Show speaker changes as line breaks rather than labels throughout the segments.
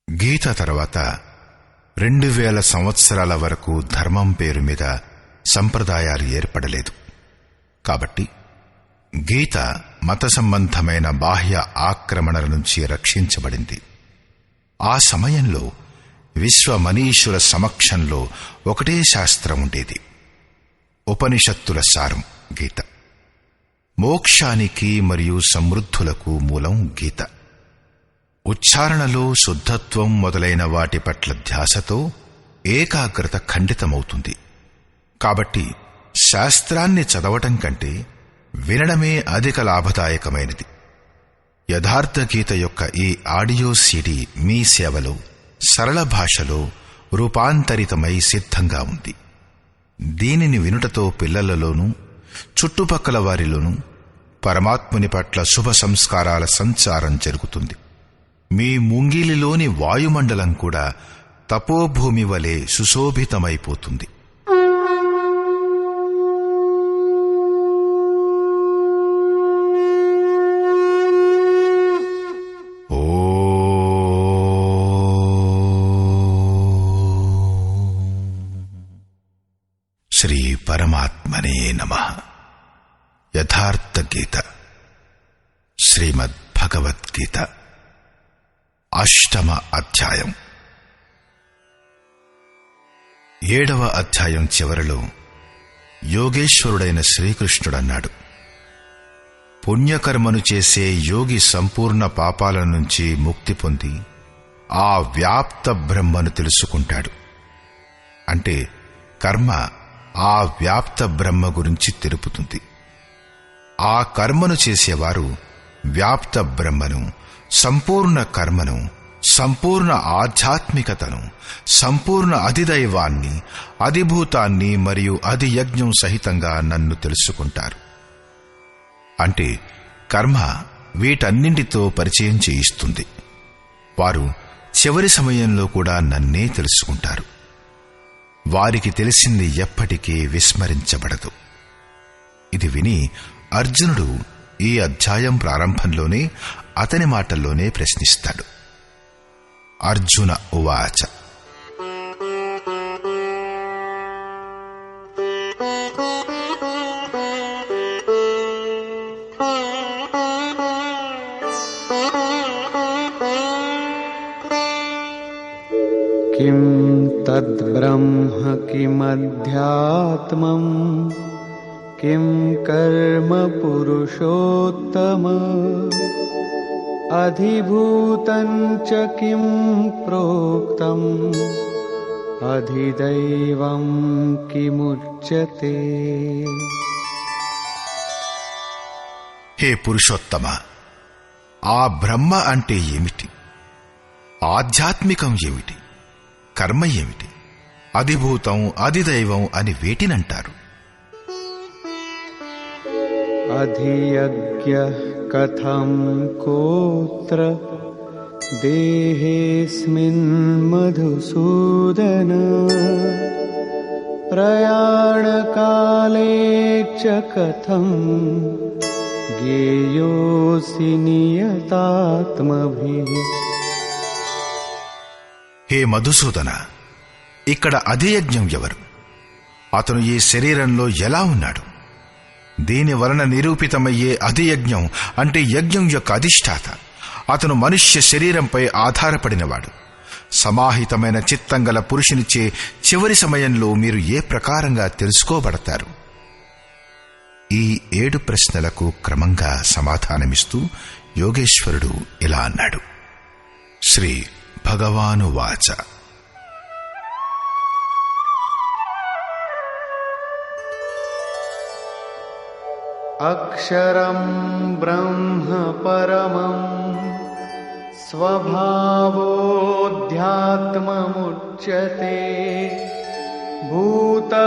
గీత తర్వాత 2000 సంవత్సరాల వరకు ధర్మం పేరు మీద సంప్రదాయాలు ఏర్పడలేదు. కాబట్టి గీత మత సంబంధమైన బాహ్య ఆక్రమణల నుంచి రక్షించబడింది. ఆ సమయంలో విశ్వ మనీషుల సమక్షంలో ఒకటే శాస్త్రం ఉండేది, ఉపనిషత్తుల సారం గీత. మోక్షానికి మరియు సమృద్ధులకు మూలం గీత. ఉచ్చారణలో శుద్ధత్వం మొదలైన వాటి పట్ల ధ్యాసతో ఏకాగ్రత ఖండితమవుతుంది. కాబట్టి శాస్త్రాన్ని చదవటం కంటే వినడమే అధిక లాభదాయకమైనది. యథార్థ గీత యొక్క ఈ ఆడియో సీడీ మీ సేవలో సరళ భాషలో రూపాంతరితమై సిద్ధంగా ఉంది. దీనిని వినుటతో పిల్లలలోనూ చుట్టుపక్కల వారిలోనూ పరమాత్ముని పట్ల శుభ సంస్కారాల సంచారం జరుగుతుంది. మీ ముంగిలిలోని వాయుమండలం కూడా తపోభూమి వలె సుశోభితమైపోతుంది. శ్రీ పరమాత్మనే నమః. యథార్థ గీత, శ్రీమద్ భగవద్గీత, 8వ అధ్యాయం. 7వ అధ్యాయం చివరిలో యోగేశ్వరుడైన శ్రీకృష్ణుడన్నాడు, పుణ్యకర్మను చేసే యోగి సంపూర్ణ పాపాల నుంచి ముక్తి పొంది ఆ వ్యాప్త బ్రహ్మను తెలుసుకుంటాడు. అంటే కర్మ ఆ వ్యాప్త బ్రహ్మ గురించి తెలుపుతుంది. ఆ కర్మను చేసేవారు వ్యాప్త బ్రహ్మను, సంపూర్ణ కర్మను, సంపూర్ణ ఆధ్యాత్మికతను, సంపూర్ణ అధిదైవాన్ని, అధిభూతాన్ని మరియు అధియజ్ఞం సహితంగా నన్ను తెలుసుకుంటారు. అంటే కర్మ వీటన్నింటితో పరిచయం చేయిస్తుంది. వారు చివరి సమయంలో కూడా నన్నే తెలుసుకుంటారు. వారికి తెలిసింది ఎప్పటికీ విస్మరించబడదు. ఇది విని అర్జునుడు ఈ అధ్యాయం ప్రారంభంలోనే అతని మాటల్లోనే ప్రశ్నిస్తాడు. అర్జున ఉవాచ,
కిం తద్బ్రహ్మ కిమధ్యాత్మం కిం కర్మ పురుషోత్తమ అధిభూతం చ కిం ప్రోక్తం అధిదైవం కిముచ్యతే.
హే పురుషోత్తమ, ఆ బ్రహ్మ అంటే ఏమిటి? ఆధ్యాత్మికం ఏమిటి? కర్మ ఏమిటి? అధిభూతం, అధిదైవం అని వేటినంటారు?
అధియజ్ఞః కథం కోత్ర దేహేస్మిన్ మధుసూదన ప్రయాణకాలే చ కథం జ్ఞేయోసి నియతాత్మభిః.
హే మధుసూదన, ఇక్కడ అధియజ్ఞం ఎవరు? అతను ఈ శరీరంలో ఎలా ఉన్నాడు? దీని వలన నిరూపితమయ్యే అధియజ్ఞం అంటే యజ్ఞం యొక్క అధిష్ఠాత. అతను మనుష్య శరీరంపై ఆధారపడినవాడు. సమాహితమైన చిత్తంగల పురుషునిచ్చే చివరి సమయంలో మీరు ఏ ప్రకారంగా తెలుసుకోబడతారు? ఈ 7 ప్రశ్నలకు క్రమంగా సమాధానమిస్తూ యోగేశ్వరుడు ఇలా అన్నాడు. శ్రీ భగవానువాచ,
అక్షరం బ్రహ్మ పరమం స్వభావోధ్యాత్మముచ్యతే భూతభావోద్భవకరో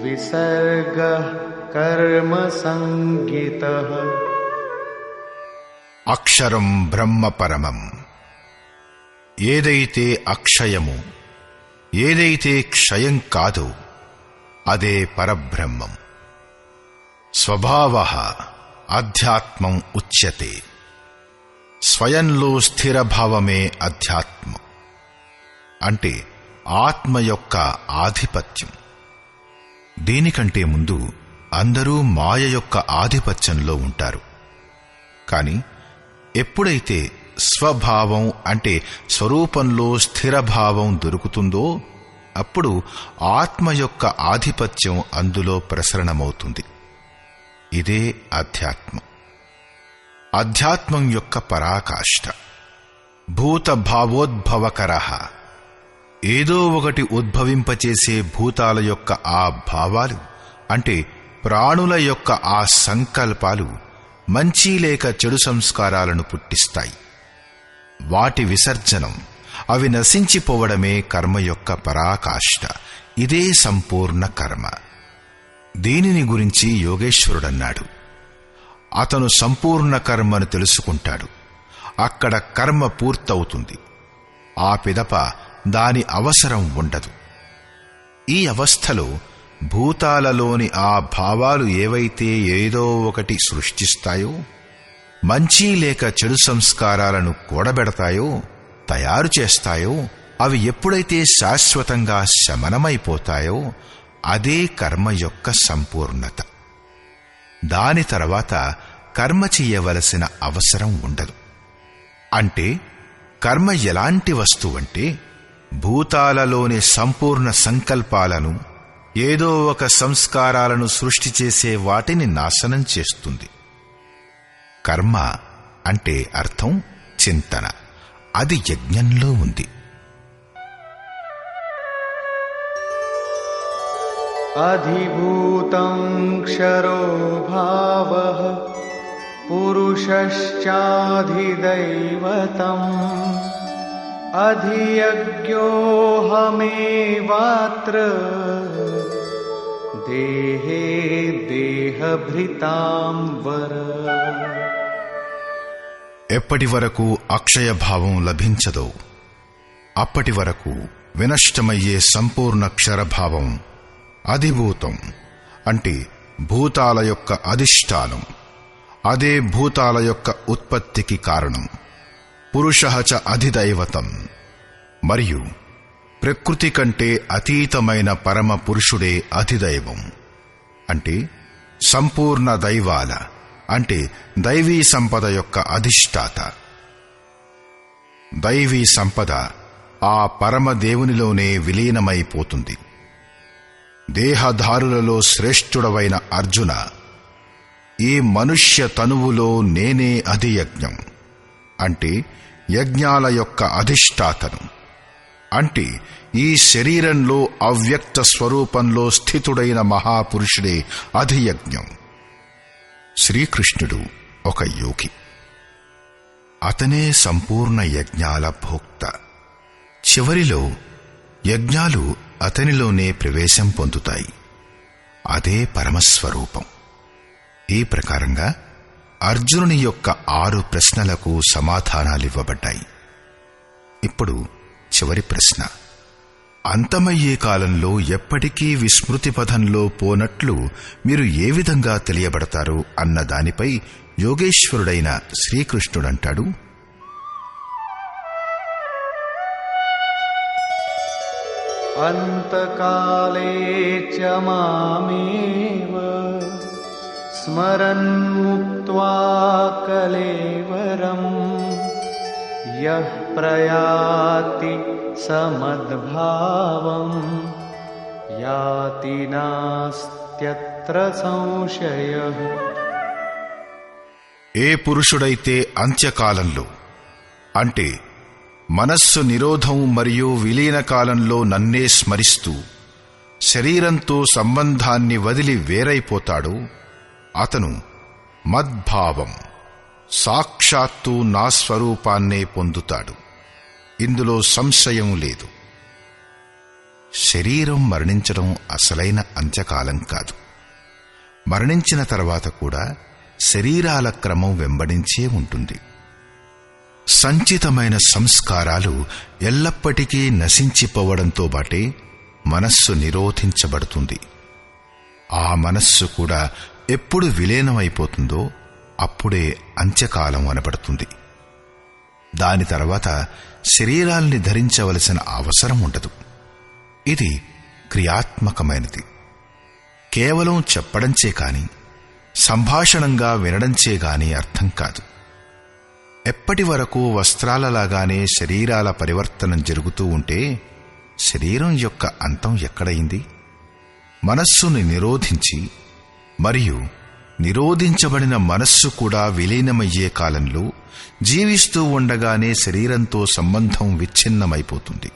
విసర్గః కర్మ సంగీతః.
అక్షరం బ్రహ్మ పరమం. ఏదైతే అక్షయము, ఏదైతే క్షయం కాదో అదే పరబ్రహ్మం. స్వభావః అధ్యాత్మం ఉచ్యతే. స్వయంలో స్థిరభావమే అధ్యాత్మం, అంటే ఆత్మ యొక్క ఆధిపత్యం. దీనికంటే ముందు అందరూ మాయ యొక్క ఆధిపత్యంలో ఉంటారు. కాని ఎప్పుడైతే స్వభావం అంటే స్వరూపంలో స్థిరభావం దొరుకుతుందో అప్పుడు ఆత్మ యొక్క ఆధిపత్యం అందులో ప్రసరణమవుతుంది. ఇదే అధ్యాత్మం. అధ్యాత్మం యొక్క పరాకాష్ఠ. భూత భావోద్భవకరః, ఏదో ఒకటి ఉద్భవింపచేసే భూతాల యొక్క ఆ భావాలు అంటే ప్రాణుల యొక్క ఆ సంకల్పాలు మంచి లేక చెడు సంస్కారాలను పుట్టిస్తాయి. వాటి విసర్జనం, అవి నశించిపోవడమే కర్మ యొక్క పరాకాష్ఠ. ఇదే సంపూర్ణ కర్మ. దీనిని గురించి యోగేశ్వరుడన్నాడు, అతను సంపూర్ణ కర్మను తెలుసుకుంటాడు. అక్కడ కర్మ పూర్తవుతుంది. ఆ పిదప దాని అవసరం ఉండదు. ఈ అవస్థలో భూతాలలోని ఆ భావాలు ఏవైతే ఏదో ఒకటి సృష్టిస్తాయో, మంచి లేక చెడు సంస్కారాలను కూడబెడతాయో, తయారు చేస్తాయో, అవి ఎప్పుడైతే శాశ్వతంగా శమనమైపోతాయో అదే కర్మ యొక్క సంపూర్ణత. దాని తర్వాత కర్మ చెయ్యవలసిన అవసరం ఉండదు. అంటే కర్మ ఎలాంటి వస్తువంటే భూతాలలోని సంపూర్ణ సంకల్పాలను, ఏదో ఒక సంస్కారాలను సృష్టి చేసే వాటిని నాశనం చేస్తుంది. కర్మ అంటే అర్థం చింతన. అది యజ్ఞంలో ఉంది.
అధిభూతం క్షరో భావః పురుషశ్చాధిదైవతం అధియజ్ఞోహమేవాత్ర దేహే దేహభృతాం వర.
ఎప్పటి వరకు అక్షయభావం లభించదో అప్పటి వరకు వినష్టమయ్యే సంపూర్ణ క్షరభావం అధిభూతం అంటే భూతాల యొక్క అధిష్టానం, అదే భూతాల యొక్క ఉత్పత్తికి కారణం. పురుషః చ అధిదైవతం, మరియు ప్రకృతి కంటే అతీతమైన పరమ పురుషుడే అధిదైవం. అంటే సంపూర్ణ దైవాల అంటే దైవీ సంపద యొక్క అధిష్టాత. దైవీ సంపద ఆ పరమదేవునిలోనే విలీనమైపోతుంది. దేహధారులలో శ్రేష్ఠుడవైన అర్జున, ఈ మనుష్య తనువులో నేనే అధియజ్ఞం అంటే యజ్ఞాల యొక్క అధిష్టాతను. అంటే ఈ శరీరంలో అవ్యక్త స్వరూపంలో స్థితుడైన మహాపురుషుడే అధియజ్ఞం. శ్రీకృష్ణుడు ఒక యోగి. అతనే సంపూర్ణ యజ్ఞాల భోక్త. చివరిలో యజ్ఞాలు అతనిలోనే ప్రవేశం పొందుతాయి. అదే పరమస్వరూపం. ఈ ప్రకారంగా అర్జునుని యొక్క 6 ప్రశ్నలకు సమాధానాలివ్వబడ్డాయి. ఇప్పుడు చివరి ప్రశ్న. అంతమయ్యే కాలంలో ఎప్పటికీ విస్మృతి పథంలో పోనట్లు మీరు ఏ విధంగా తెలియబడతారు అన్న దానిపై యోగేశ్వరుడైన శ్రీకృష్ణుడంటాడు,
అంతకాలే చ మామేవ స్మరన్ ముక్త్వా కలేవరం యః ప్రయాతి సమద్భావం యాతి నాస్త్యత్ర సంశయః.
ఏ పురుషుడైతే అంత్యకాలంలో అంటే మనస్సు నిరోధం మరియు విలీన కాలంలో నన్నే స్మరిస్తూ శరీరంతో సంబంధాన్ని వదిలి వేరైపోతాడో అతను మద్భావం సాక్షాత్తు నా స్వరూపాన్నే పొందుతాడు. ఇందులో సంశయం లేదు. శరీరం మరణించడం అసలైన అంత్యకాలం కాదు. మరణించిన తర్వాత కూడా శరీరాల క్రమం వెంబడించే ఉంటుంది. సంచితమైన సంస్కారాలు ఎల్లప్పటికీ నశించిపోవడంతో బాటే మనస్సు నిరోధించబడుతుంది. ఆ మనస్సు కూడా ఎప్పుడు విలీనమైపోతుందో అప్పుడే అంత్యకాలం అనబడుతుంది. దాని తర్వాత శరీరాల్ని ధరించవలసిన అవసరం ఉండదు. ఇది క్రియాత్మకమైనది. కేవలం చెప్పడంచే కాని, సంభాషణంగా వినడంచే గాని అర్థం కాదు. ఎప్పటి వరకు వస్త్రాలలాగానే శరీరాల పరివర్తనం జరుగుతూ ఉంటే శరీరం యొక్క అంతం ఎక్కడైంది? మనస్సుని నిరోధించి మరియు నిరోధించబడిన మనస్సు కూడా విలీనమయ్యే కాలంలో జీవిస్తూ ఉండగానే శరీరంతో సంబంధం విచ్ఛిన్నమైపోతుంది.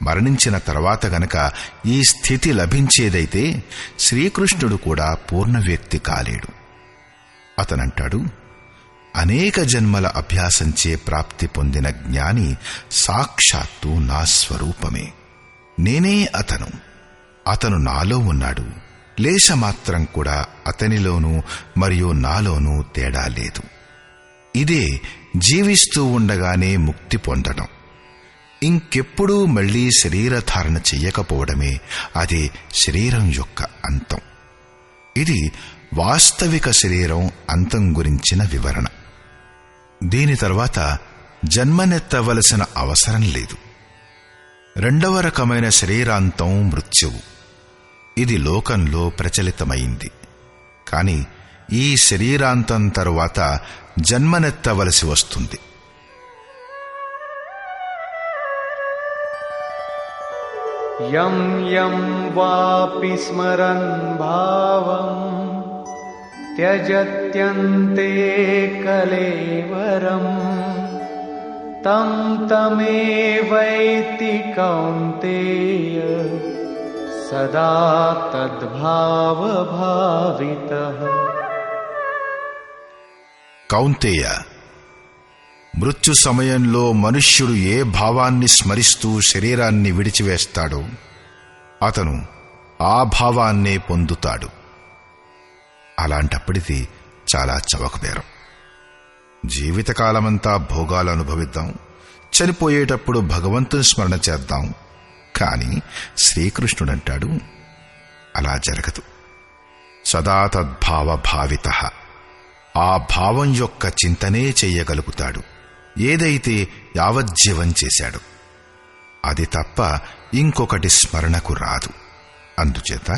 మరణించిన తర్వాత గనక ఈ స్థితి లభించేదైతే శ్రీకృష్ణుడు కూడా పూర్ణ వ్యక్తి కాలేడు. అతనంటాడు, అనేక జన్మల అభ్యాసంచే ప్రాప్తి పొందిన జ్ఞాని సాక్షాత్తు నా స్వరూపమే. నేనే అతను నాలో ఉన్నాడు. లేశమాత్రం కూడా అతనిలోనూ మరియు నాలోనూ తేడా లేదు. ఇదే జీవిస్తూ ఉండగానే ముక్తి పొందడం. ఇంకెప్పుడూ మళ్లీ శరీరధారణ చెయ్యకపోవడమే అదే శరీరం యొక్క అంతం. ఇది వాస్తవిక శరీరం అంతం గురించిన వివరణ. దీని తర్వాత జన్మనెత్తవలసిన అవసరం లేదు. రెండవ రకమైన శరీరాంతం మృత్యువు. ఇది లోకంలో ప్రచలితమైంది. కాని ఈ శరీరాంతం తరువాత జన్మనెత్తవలసి వస్తుంది.
యం యం వాపి స్మరన్ భావం త్యజత్యంతే కలేవరం తం తమేవైతి కౌంతేయ సదా తద్భావభావితః.
కౌంతేయ, మృత్యు సమయంలో మనుష్యుడు ఏ భావాన్ని స్మరిస్తూ శరీరాన్ని విడిచివేస్తాడో అతను ఆ భావాన్నే పొందుతాడు. అలాంటప్పటిది చాలా చవకబేరం. జీవితకాలమంతా భోగాలు అనుభవిద్దాం, చనిపోయేటప్పుడు భగవంతుని స్మరణ చేద్దాం. కాని శ్రీకృష్ణుడంటాడు, అలా జరగదు. సదా తద్భావ భావితః. ఆ భావం యొక్క చింతనే చెయ్యగలుగుతాడు ఏదైతే యావజ్జీవం చేశాడు. అది తప్ప ఇంకొకటి స్మరణకు రాదు. అందుచేత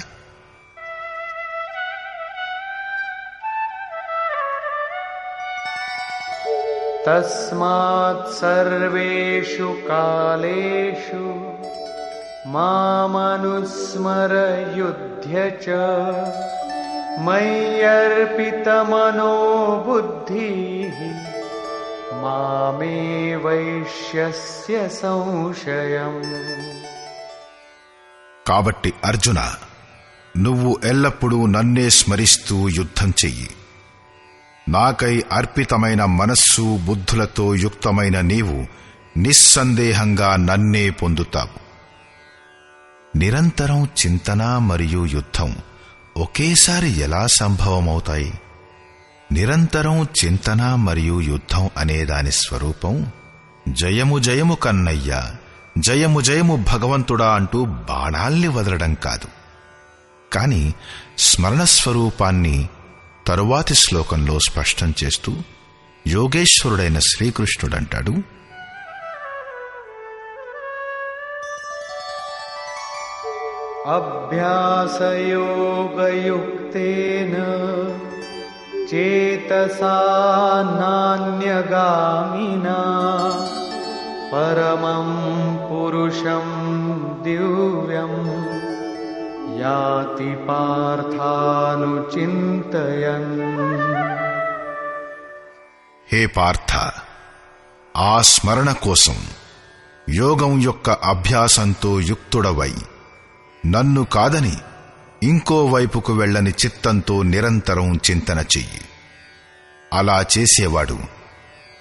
తస్మాత్ సర్వేషు కాలేషు మామనుస్మర యుధ్య చ మయ్యర్పితమనో బుద్ధిః మామే వైష్యస్య సంశయం.
కాబట్టి అర్జున, నువ్వు ఎల్లప్పుడూ నన్నే స్మరిస్తూ యుద్ధం చెయ్యి. నాకై అర్పితమైన మనస్సు బుద్ధులతో యుక్తమైన నీవు నిస్సందేహంగా నన్నే పొందుతావు. నిరంతరం చింతన మరియు యుద్ధం ఒకేసారి ఎలా సంభవమవుతాయి? నిరంతరం చింతన మరియు యుద్ధం అనేదాని స్వరూపం జయము జయము కన్నయ్య, జయము జయము భగవంతుడా అంటూ బాణాల్ని వదలడం కాదు. కాని స్మరణ స్వరూపాన్ని తరువాతి శ్లోకంలో స్పష్టం చేస్తూ యోగేశ్వరుడైన శ్రీకృష్ణుడంటాడు,
అభ్యాసయోగయుక్తేన చేతసా నాన్యగామినా పరమం పురుషం దివ్యం యాతి పార్థానుచింతయన్.
హే పార్థ, ఆ స్మరణ కోసం యోగం యొక్క అభ్యాసంతో యుక్తుడవై నన్ను కాదని ఇంకోవైపుకు వెళ్ళని చిత్తంతో నిరంతరం చింతన చెయ్యి. అలా చేసేవాడు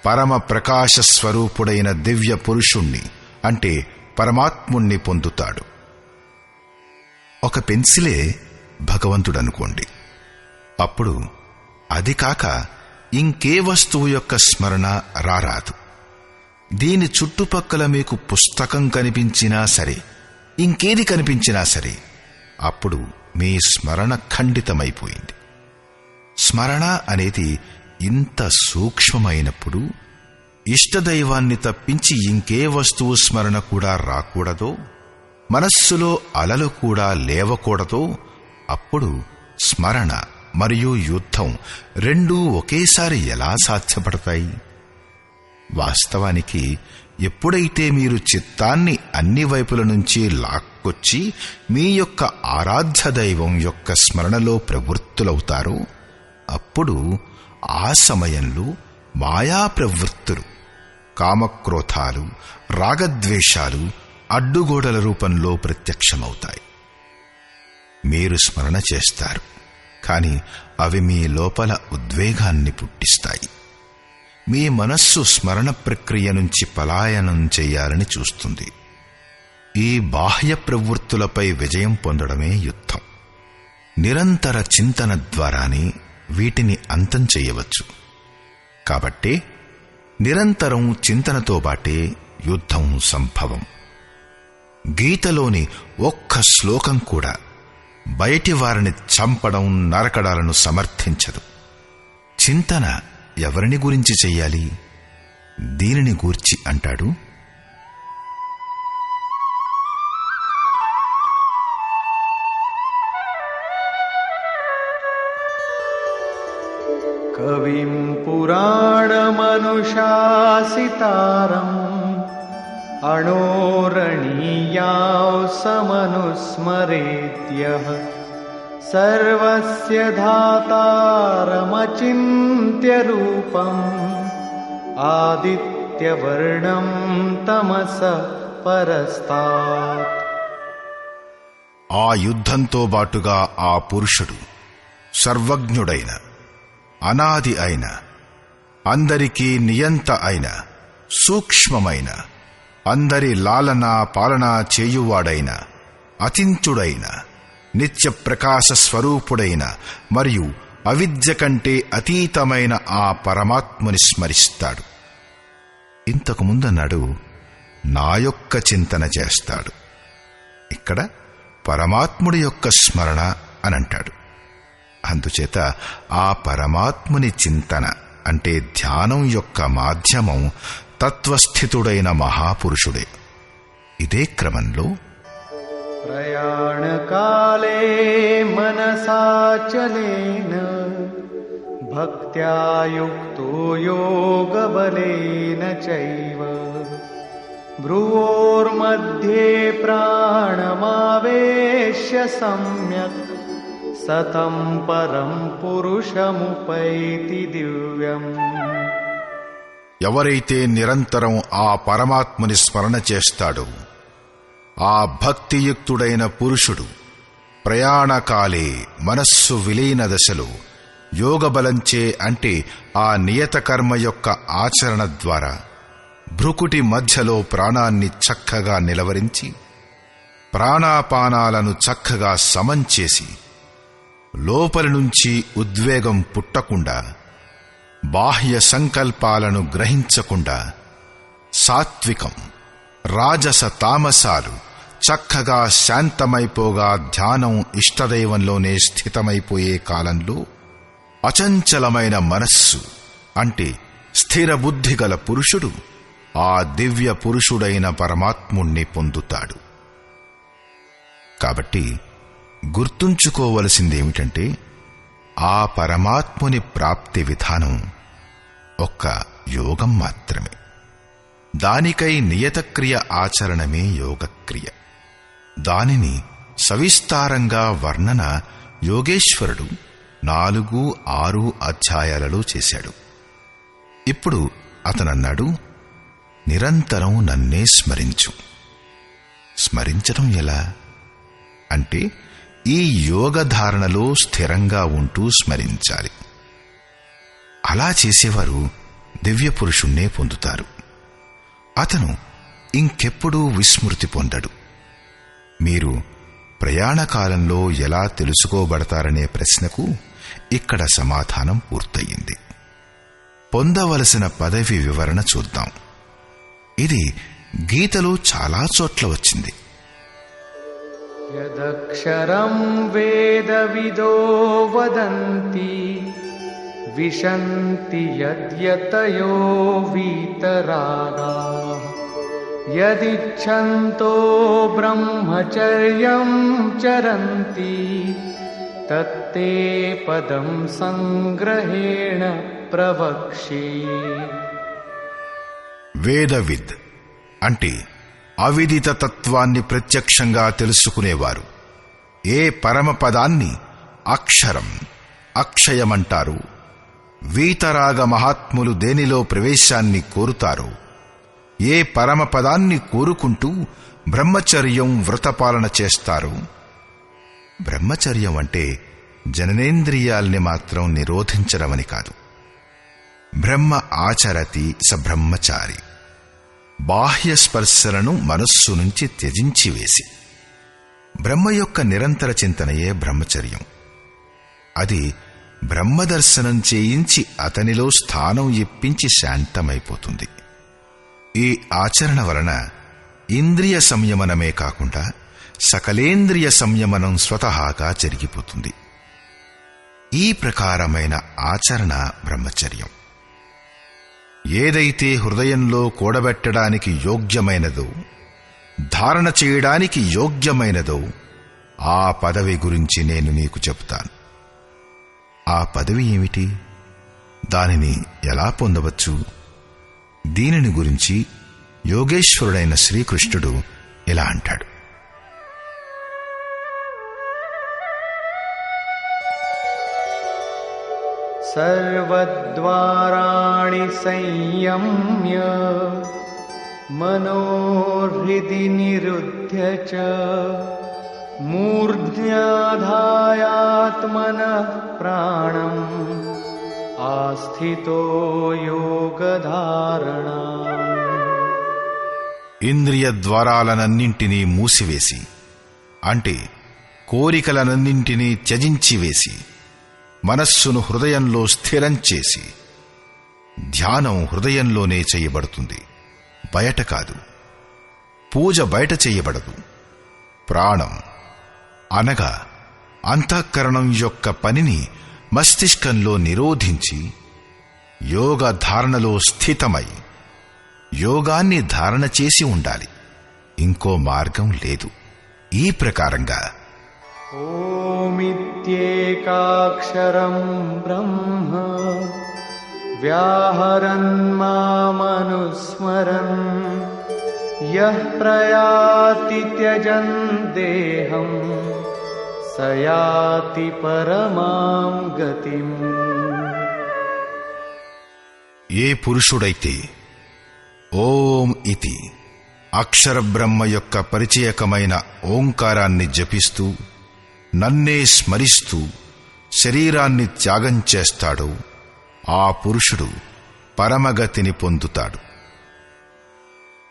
పరమ ప్రకాశ స్వరూపుడైన దివ్య పురుషుణ్ణి అంటే పరమాత్ముణ్ణి పొందుతాడు. ఒక పెన్సిలే భగవంతుడనుకోండి. అప్పుడు అది కాక ఇంకే వస్తువు యొక్క స్మరణ రారాదు. దీని చుట్టుపక్కల మీకు పుస్తకం కనిపించినా సరే, ఇంకేది కనిపించినా సరే, అప్పుడు మీ స్మరణ ఖండితమైపోయింది. స్మరణ అనేది ఇంత సూక్ష్మమైనప్పుడు ఇష్టదైవాన్ని తప్పించి ఇంకే వస్తువు స్మరణ కూడా రాకూడదో, మనస్సులో అలలు కూడా లేవకూడదో, అప్పుడు స్మరణ మరియు యుద్ధం రెండూ ఒకేసారి ఎలా సాధ్యపడతాయి? వాస్తవానికి ఎప్పుడైతే మీరు చిత్తాన్ని అన్ని వైపుల నుంచి లాక్కొచ్చి మీ యొక్క ఆరాధ్య దైవం యొక్క స్మరణలో ప్రవృత్తులవుతారో, అప్పుడు ఆ సమయంలో మాయా ప్రవృత్తులు, కామక్రోధాలు, రాగద్వేషాలు అడ్డుగోడల రూపంలో ప్రత్యక్షమవుతాయి. మీరు స్మరణ చేస్తారు, కాని అవి మీ లోపల ఉద్వేగాన్ని పుట్టిస్తాయి. మీ మనస్సు స్మరణ ప్రక్రియ నుంచి పలాయనం చేయాలని చూస్తుంది. ఈ బాహ్య ప్రవృత్తులపై విజయం పొందడమే యుద్ధం. నిరంతర చింతన ద్వారానే వీటిని అంతం చేయవచ్చు. కాబట్టే నిరంతరం చింతనతో బాటే యుద్ధం సంభవం. గీతలోని ఒక్క శ్లోకం కూడా బయటి వారిని చంపడం, నరకడాలను సమర్థించదు. చింతన ఎవరిని గురించి చెయ్యాలి? దీనిని గూర్చి అంటాడు,
కవిం పురాణమనుశాసితారం అణోరణీయావ్ సమనుస్మరేద్యః సర్వస్య ధాతారమచింత్య రూపం ఆదిత్యవర్ణం తమస పరస్తాత్.
ఆ యుద్ధంతో బాటుగా ఆ పురుషుడు సర్వజ్ఞుడైన, అనాది అయిన, అందరికీ నియంత అయిన, సూక్ష్మమైన, అందరి లాలన పాలన చేయువాడైన, అతించుడైన, నిత్య ప్రకాశ స్వరూపుడైన మరియు అవిద్య కంటే అతీతమైన ఆ పరమాత్ముని స్మరిస్తాడు. ఇంతకు ముందన్నాడు, నా యొక్క చింతన చేస్తాడు. ఇక్కడ పరమాత్ముడి యొక్క స్మరణ అనంటాడు. అందుచేత ఆ పరమాత్ముని చింతన అంటే ధ్యానం యొక్క మాధ్యమం తత్వస్థితుడైన మహాపురుషుడే. ఇదే క్రమంలో
ప్రయాణకాలే మనసాచలేన భక్త్యా యుక్తో యోగబలేన చైవ భ్రువోర్मध्ये ప్రాణమావేశ్య సమ్యక్ సతం పరం పురుషముపైతి దివ్యం.
ఎవరైతే నిరంతరం ఆ పరమాత్ముని స్మరణ చేస్తాడో ఆ భక్తియుక్తుడైన పురుషుడు ప్రయాణకాలే మనస్సు విలీన దశలో యోగబలంచే అంటే ఆ నియత కర్మ యొక్క ఆచరణ ద్వారా భ్రుకుటి మధ్యలో ప్రాణాన్ని చక్కగా నిలవరించి ప్రాణాపానాలను చక్కగా సమం చేసి లోపలి నుంచి ఉద్వేగం పుట్టకుండా, బాహ్య సంకల్పాలను గ్రహించకుండా సాత్వికం, రాజస తామసాలు చక్కగా శాంతమైపోగా ధ్యానం ఇష్టదైవంలోనే స్థితమైపోయే కాలంలో అచంచలమైన మనస్సు అంటే స్థిర బుద్ధి గల పురుషుడు ఆ దివ్య పురుషుడైన పరమాత్ముణ్ణి పొందుతాడు. కాబట్టి గుర్తుంచుకోవలసిందేమిటంటే ఆ పరమాత్ముని ప్రాప్తి విధానం ఒక్క యోగం మాత్రమే. దానికై నియతక్రియ ఆచరణమే యోగక్రియ. దానిని సవిస్తారంగా వర్ణన యోగేశ్వరుడు 4-6 అధ్యాయాలలో చేశాడు. ఇప్పుడు అతనన్నాడు, నిరంతరం నన్నే స్మరించు. స్మరించడం ఎలా అంటే ఈ యోగధారణలో స్థిరంగా ఉంటూ స్మరించాలి. అలా చేసేవారు దివ్య పురుషుణ్ణే పొందుతారు. అతను ఇంకెప్పుడూ విస్మృతి పొందడు. మీరు ప్రయాణకాలంలో ఎలా తెలుసుకోబడతారనే ప్రశ్నకు ఇక్కడ సమాధానం పూర్తయింది. పొందవలసిన పదవి వివరణ చూద్దాం. ఇది గీతలో చాలా చోట్ల వచ్చింది.
యదక్షరం వేదవిదో వదంతి విశంతి యద్యతయో వీతరాగాః యదిచ్ఛంతో బ్రహ్మచర్యం చరంతి తత్తే పదం సంగ్రహేణ ప్రవక్ష్యే.
వేదవిద్ అంటే అవిదిత తత్వాన్ని ప్రత్యక్షంగా తెలుసుకునేవారు ఏ పరమపదాన్ని అక్షరం అక్షయమంటారు, వీతరాగ మహాత్ములు దేనిలో ప్రవేశాన్ని కోరుతారో, ఏ పరమపదాన్ని కోరుకుంటూ బ్రహ్మచర్యం వ్రతపాలన చేస్తారు. బ్రహ్మచర్యం అంటే జననేంద్రియాల్ని మాత్రం నిరోధించడమని కాదు. బ్రహ్మ ఆచరతి స బ్రహ్మచారి, బాహ్య స్పర్శలను మనస్సు నుంచి త్యజించివేసి బ్రహ్మ యొక్క నిరంతర చింతనయే బ్రహ్మచర్యం. అది బ్రహ్మదర్శనం చేయించి అతనిలో స్థానం ఇప్పించి శాంతమైపోతుంది. ఈ ఆచరణ వలన ఇంద్రియ సంయమనమే కాకుండా సకలేంద్రియ సంయమనం స్వతహాగా జరిగిపోతుంది. ఈ ప్రకారమైన ఆచరణ బ్రహ్మచర్యం. ఏదైతే హృదయంలో కూడబెట్టడానికి యోగ్యమైనదో, ధారణ చేయడానికి యోగ్యమైనదో ఆ పదవి గురించి నేను నీకు చెబుతాను. ఆ పదవి ఏమిటి? దానిని ఎలా పొందవచ్చు? దీనిని గురించి యోగేశ్వరుడైన శ్రీకృష్ణుడు ఇలా అంటాడు.
సర్వద్వారాణి సంయమ్య మనోహృది నిరుధ్య చ మూర్ధ్యాధాయాత్మనః ప్రాణం ఆస్థితో యోగధారణా.
ఇంద్రియ ద్వారాలనన్నింటినీ మూసివేసి, అంటే కోరికలనన్నింటినీ త్యజించివేసి, మనస్సును హృదయంలో స్థిరం చేసి, ధ్యానం హృదయంలోనే చేయబడుతుంది, బయట కాదు. పూజ బయట చేయబడదు. ప్రాణం అనగా అంతఃకరణం యొక్క పనిని మస్తిష్కంలో నిరోధించి యోగ ధారణలో స్థితమై యోగాన్ని ధారణ చేసి ఉండాలి. ఇంకో మార్గం లేదు. ఈ ప్రకారంగా
ఓమిత్యేకాక్షరం బ్రహ్మ వ్యాహరన్ మామనుస్మరన్ యః ప్రయాతి త్యజన్ దేహం సయాతి పరమాం గతిం.
ఏ పురుషుడైతే ఓం ఇతి అక్షర బ్రహ్మ యొక్క పరిచయకమైన ఓంకారాన్ని జపిస్తూ నన్నే స్మరిస్తూ శరీరాన్ని త్యాగం చేస్తాడో ఆ పురుషుడు పరమగతిని పొందుతాడు.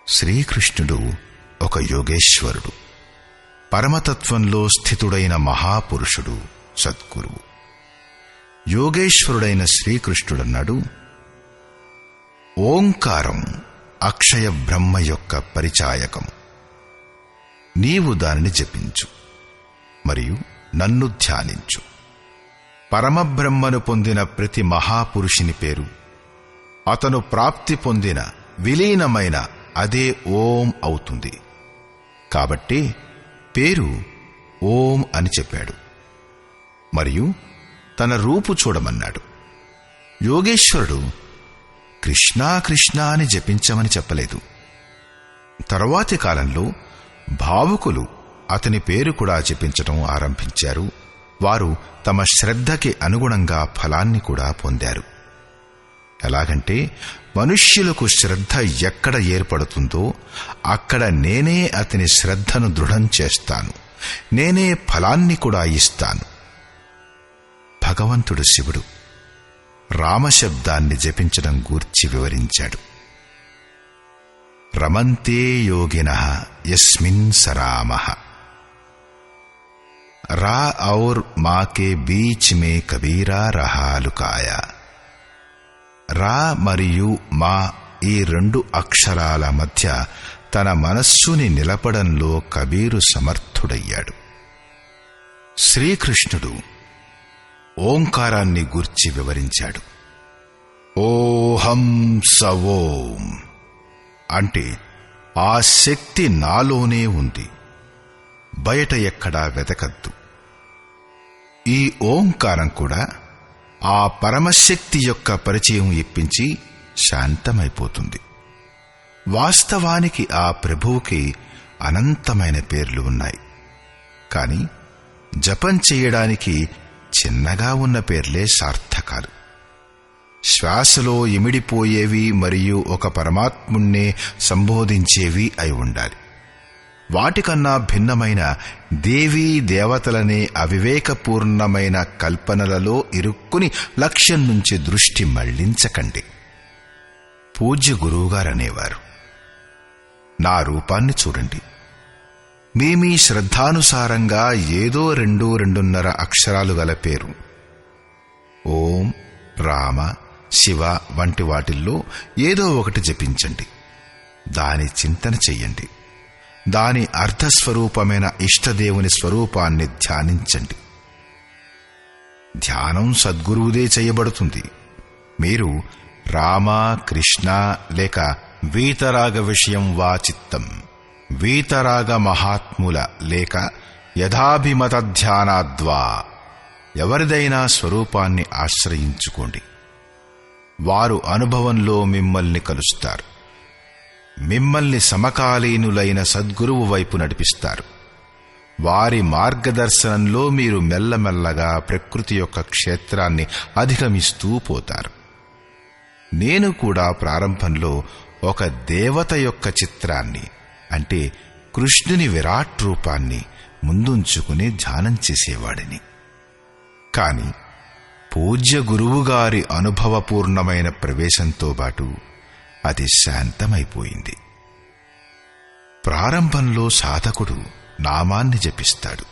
శ్రీకృష్ణుడు ఒక యోగేశ్వరుడు, పరమతత్వంలో స్థితుడైన మహాపురుషుడు, సద్గురువు. యోగేశ్వరుడైన శ్రీకృష్ణుడన్నాడు, ఓంకారం అక్షయ బ్రహ్మ యొక్క పరిచాయకం. నీవు దానిని జపించు మరియు నన్ను ధ్యానించు. పరమబ్రహ్మను పొందిన ప్రతి మహాపురుషుని పేరు, అతను ప్రాప్తి పొందిన విలీనమైన అదే ఓం అవుతుంది. కాబట్టి పేరు ఓం అని చెప్పాడు మరియు తన రూపు చూడమన్నాడు. యోగేశ్వరుడు కృష్ణా కృష్ణా అని జపించమని చెప్పలేదు. తరువాతి కాలంలో భావుకులు అతని పేరు కూడా జపించటం ఆరంభించారు. వారు తమ శ్రద్ధకి అనుగుణంగా ఫలాన్ని కూడా పొందారు. ఎలాగంటే మనుష్యులకు శ్రద్ధ ఎక్కడ ఏర్పడుతుందో అక్కడ నేనే అతని శ్రద్ధను దృఢం చేస్తాను, నేనే ఫలాన్ని కూడా ఇస్తాను. భగవంతుడు శివుడు రామశబ్దాన్ని జపించడం గూర్చి వివరించాడు. రమంతే యోగినః యస్మిన్ సరామః రా ఔర్ మా కే బీచ్ మే కబీరా రహా లుకాయా. రా మరియు మా ఈ రెండు అక్షరాల మధ్య తన మనస్సుని నిలపడంలో కబీరు సమర్థుడయ్యాడు. శ్రీకృష్ణుడు ఓంకారాన్ని గూర్చి వివరించాడు. ఓహం సవోం అంటే ఆ శక్తి నాలోనే ఉంది, బయట ఎక్కడా వెతకద్దు. ఈ ఓంకారం కూడా ఆ పరమశక్తి యొక్క పరిచయం ఇప్పించి శాంతమైపోతుంది. వాస్తవానికి ఆ ప్రభువుకి అనంతమైన పేర్లు ఉన్నాయి, కాని జపం చేయడానికి చిన్నగా ఉన్న పేర్లే సార్థకాలు. శ్వాసలో ఇమిడిపోయేవి మరియు ఒక పరమాత్ముణ్ణే సంబోధించేవి అయి ఉండాలి. వాటికన్నా భిన్నమైన దేవీ దేవతలనే అవివేకపూర్ణమైన కల్పనలలో ఇరుక్కుని లక్ష్యం నుంచి దృష్టి మళ్లించకండి. పూజ్య గురువుగారనేవారు, నా రూపాన్ని చూడండి, మీ శ్రద్ధానుసారంగా ఏదో 2-2.5 అక్షరాలు గల పేరు ఓం, రామ, శివ వంటి వాటిల్లో ఏదో ఒకటి జపించండి. దాని చింతన చెయ్యండి. దాని అర్థస్వరూపమైన ఇష్టదేవుని స్వరూపాన్ని ధ్యానించండి. ధ్యానం సద్గురువుదే చేయబడుతుంది. మీరు రామ, కృష్ణ లేక వీతరాగ విషయం వా చిత్తం, వీతరాగ మహాత్ముల లేక యథాభిమత ధ్యానాద్వా ఎవరిదైనా స్వరూపాన్ని ఆశ్రయించుకోండి. వారు అనుభవంలో మిమ్మల్ని కలుస్తారు. మిమ్మల్ని సమకాలీనులైన సద్గురువు వైపు నడిపిస్తారు. వారి మార్గదర్శనంలో మీరు మెల్లమెల్లగా ప్రకృతి యొక్క క్షేత్రాన్ని అధిగమిస్తూ పోతారు. నేను కూడా ప్రారంభంలో ఒక దేవత యొక్క చిత్రాన్ని అంటే కృష్ణుని విరాట్ రూపాన్ని ముందుంచుకుని ధ్యానం చేసేవాడిని. కాని పూజ్య గురువుగారి అనుభవపూర్ణమైన ప్రవేశంతో పాటు అది శాంతమైపోయింది. ప్రారంభంలో సాధకుడు నామాన్ని జపిస్తాడు,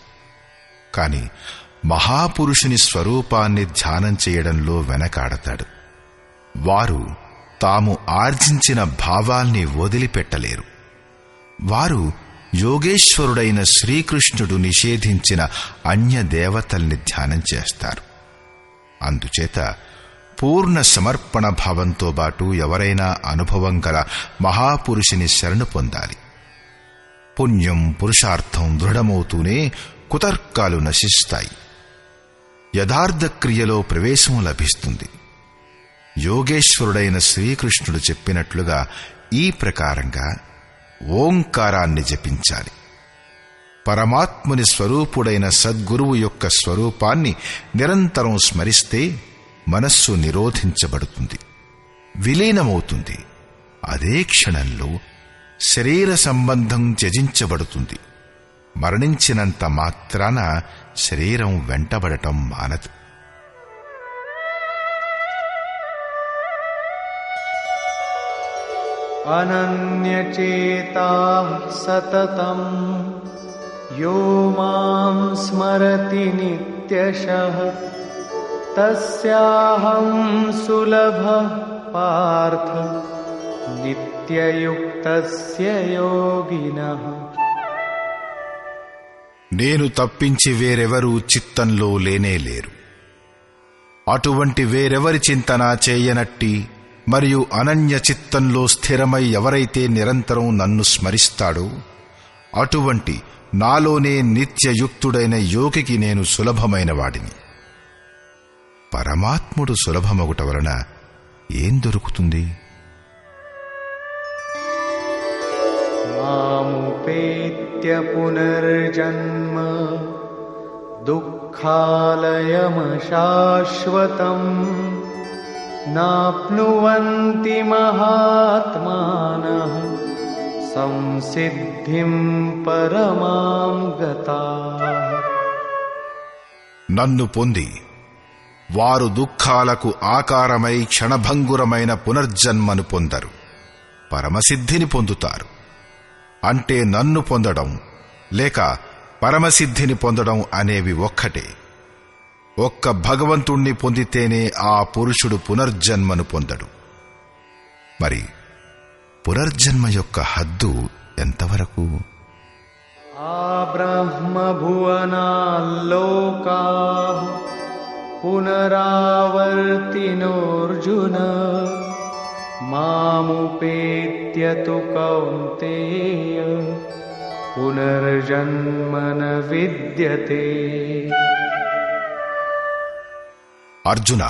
కాని మహాపురుషుని స్వరూపాన్ని ధ్యానం చేయడంలో వెనకాడతాడు. వారు తాము ఆర్జించిన భావాల్ని వదిలిపెట్టలేరు. వారు యోగేశ్వరుడైన శ్రీకృష్ణుడు నిషేధించిన అన్య దేవతల్ని ధ్యానం చేస్తారు. అందుచేత పూర్ణ సమర్పణ భావంతో పాటు ఎవరైనా అనుభవం గల మహాపురుషుని శరణు పొందాలి. పుణ్యం పురుషార్థం దృఢమవుతూనే కుతర్కాలు నశిస్తాయి. యథార్థ క్రియలో ప్రవేశం లభిస్తుంది. యోగేశ్వరుడైన శ్రీకృష్ణుడు చెప్పినట్లుగా ఈ ప్రకారంగా ఓంకారాన్ని జపించాలి. పరమాత్ముని స్వరూపుడైన సద్గురువు యొక్క స్వరూపాన్ని నిరంతరం స్మరిస్తే మనస్సు నిరోధించబడుతుంది, విలీనమవుతుంది. అదే క్షణంలో శరీర సంబంధం త్యజించబడుతుంది. మరణించినంత మాత్రాన శరీరం వెంటబడటం మానదు.
అనన్యచేతాః సతతం యో మాం స్మరతి నిత్యశః తస్యాహం సులభః పార్థ నిత్యయుక్తస్య యోగినః.
నేను తప్పించి వేరెవరూ చిత్తంలో లేనేలేరు. అటువంటి వేరెవరి చింతన చేయనట్టి మరియు అనన్య చిత్తంలో స్థిరమై ఎవరైతే నిరంతరం నన్ను స్మరిస్తాడో అటువంటి నాలోనే నిత్యయుక్తుడైన యోగికి నేను సులభమైన వాడిని. పరమాత్ముడు సులభమగుట వలన ఏం దొరుకుతుంది?
మాముపేత్య పునర్జన్మ దుఃఖాలయమశాశ్వతం నాప్నువంతి మహాత్మానః సంసిద్ధిం పరమాం గతాః.
నన్ను పొంది వారు దుఃఖాలకు ఆకారమై క్షణభంగురమైన పునర్జన్మను పొందరు, పరమసిద్ధిని పొందుతారు. అంటే నన్ను పొందడం లేక పరమసిద్ధిని పొందడం అనేవి ఒక్కటే. ఒక్క భగవంతుణ్ణి పొందితేనే ఆ పురుషుడు పునర్జన్మను పొందడు. మరి పునర్జన్మ యొక్క హద్దు ఎంతవరకు?
ఆ బ్రహ్మ భువనాల్లోకాః पुनरावर्तिनोऽर्जुन मामुपेत्य तु कौन्तेय पुनर्जन्म न विद्यते।
అర్జున,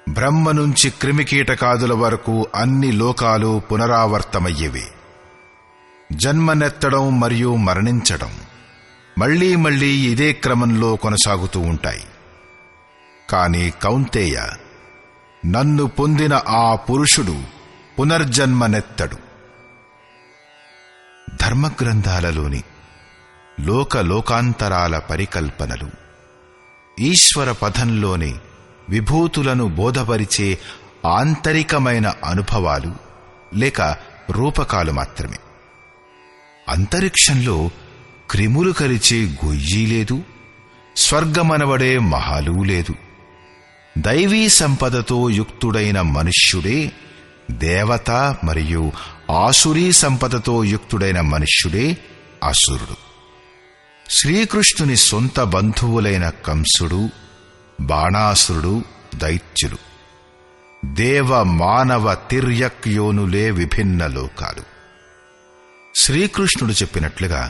బ్రహ్మ నుంచి క్రిమికీటకాదుల వరకు అన్ని లోకాలు పునరావర్తమయ్యేవే. జన్మనెత్తడం మరియు మరణించడం మళ్లీ మళ్లీ ఇదే క్రమంలో కొనసాగుతూ ఉంటాయి. కాని కౌంతేయ, నన్ను పొందిన ఆ పురుషుడు పునర్జన్మనెత్తడు. ధర్మగ్రంథాలలోని లోకాంతరాల పరికల్పనలు, ఈశ్వర పథంలోని విభూతులను బోధపరిచే ఆంతరికమైన అనుభవాలు లేక రూపకాలు మాత్రమే. అంతరిక్షంలో క్రిములు కరిచే గొయ్యి లేదు, స్వర్గమనబడే మహాలు లేదు. దైవీ సంపదతో యుక్తుడైన మనుష్యుడే దేవత మరియు ఆసురీ సంపదతో యుక్తుడైన మనుష్యుడే అసురుడు. శ్రీకృష్ణుని సొంత బంధువులైన కంసుడు, బాణాసురుడు దైత్యులు. దేవ మానవ తిర్యక్ యోనులే విభిన్న లోకాలు. శ్రీకృష్ణుడు చెప్పినట్లుగా